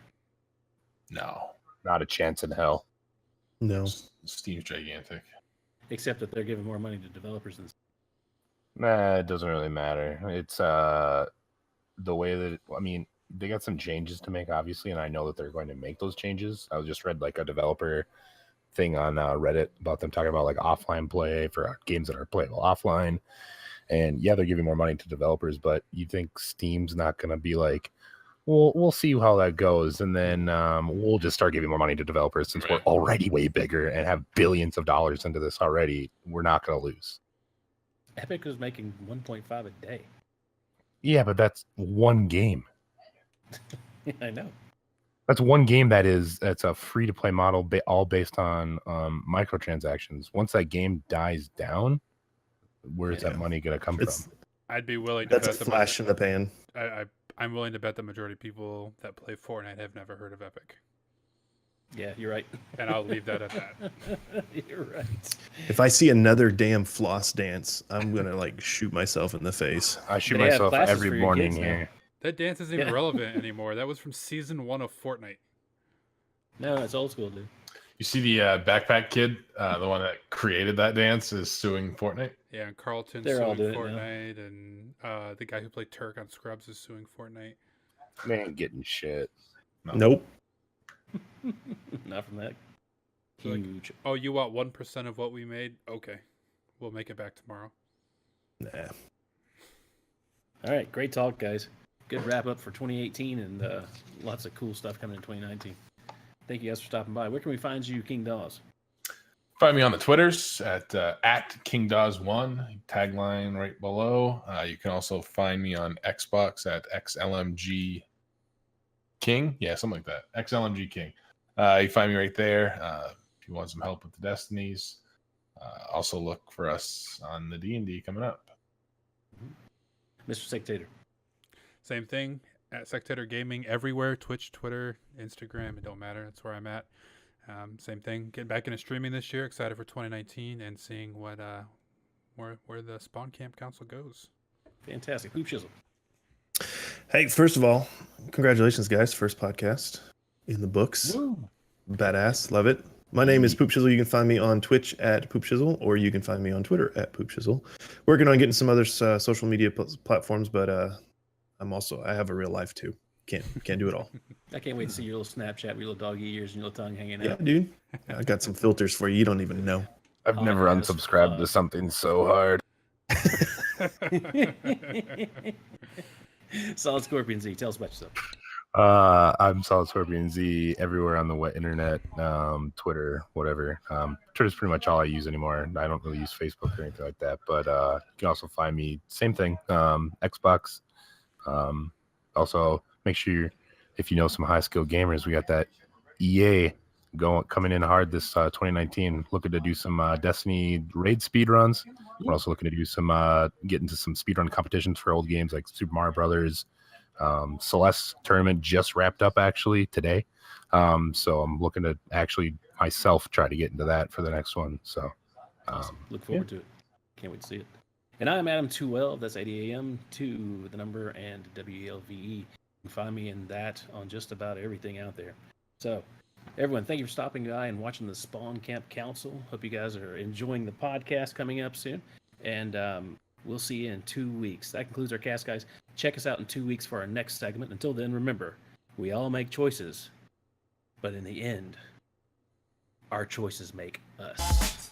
No, Not a chance in hell. No. Steam's gigantic. Except that they're giving more money to developers than. Nah, it doesn't really matter. It's the way that they got some changes to make, obviously, and I know that they're going to make those changes. I just read like a developer thing on Reddit about them talking about like offline play for games that are playable offline. And yeah, they're giving more money to developers, but you think Steam's not going to be like, well, we'll see how that goes, and then we'll just start giving more money to developers since we're already way bigger and have billions of dollars into this already. We're not going to lose. Epic was making 1.5 a day. Yeah, but that's one game. I know. That's one game that's a free to play model, all based on microtransactions. Once that game dies down, where's that money going to come from? I'd be willing to That's a bet flash in the pan. I'm willing to bet the majority of people that play Fortnite have never heard of Epic. Yeah, you're right. And I'll leave that at that. You're right. If I see another damn floss dance, I'm gonna like shoot myself in the face. I shoot They have myself classes every for your morning kids now. here. That dance isn't even Yeah. relevant anymore. That was from season 1 of Fortnite. No, it's old school, dude. You see the backpack kid, the one that created that dance, is suing Fortnite. Yeah, and Carlton's They're all suing doing it now. Fortnite, and the guy who played Turk on Scrubs is suing Fortnite. They ain't getting shit. Nope. Not from that Like- huge. Oh, you want 1% of what we made? Okay. We'll make it back tomorrow. Nah. All right, great talk, guys. Good wrap up for 2018 and lots of cool stuff coming in 2019. Thank you guys for stopping by. Where can we find you, King Dawes? Find me on the Twitters at KingDawes1, tagline right below. You can also find me on Xbox at XLMG King. Yeah, something like that. XLMG King. You find me right there if you want some help with the Destinies. Also look for us on the D&D coming up. Mr. Sectator. Same thing at Sectator Gaming everywhere. Twitch, Twitter, Instagram. It don't matter. That's where I'm at. Same thing. Getting back into streaming this year. Excited for 2019 and seeing what where the Spawn Camp Council goes. Fantastic. Hoop Chisel. Hey, first of all, congratulations, guys. First podcast in the books. Badass. Love it. My name is Poop Chisel. You can find me on Twitch at Poop Chisel, or you can find me on Twitter at Poop Chisel. Working on getting some other social media platforms, but I have a real life too. Can't do it all. I can't wait to see your little Snapchat with your little doggy ears and your little tongue hanging Yeah, out. dude. I got some filters for you. You don't even know. I've Oh, never that's unsubscribed fun. to something so hard. Solid Scorpion Z, tell us about yourself. I'm Solid Scorpion Z everywhere on the wet internet, Twitter, whatever. Twitter's pretty much all I use anymore. I don't really use Facebook or anything like that. But you can also find me, same thing, Xbox. Also, make sure if you know some high skill gamers, we got that EA coming in hard this 2019. Looking to do some Destiny raid speed runs. We're also looking to do some get into some speedrun competitions for old games like Super Mario Brothers. Celeste tournament just wrapped up actually today. So I'm looking to actually myself try to get into that for the next one. So Look forward to it. Can't wait to see it. And I'm Adam212. That's 80 AM to the number and WELVE. You can find me in that on just about everything out there. So, everyone, thank you for stopping by and watching the Spawn Camp Council. Hope you guys are enjoying the podcast coming up soon. And we'll see you in 2 weeks. That concludes our cast, guys. Check us out in 2 weeks for our next segment. Until then, remember, we all make choices, but in the end, our choices make us.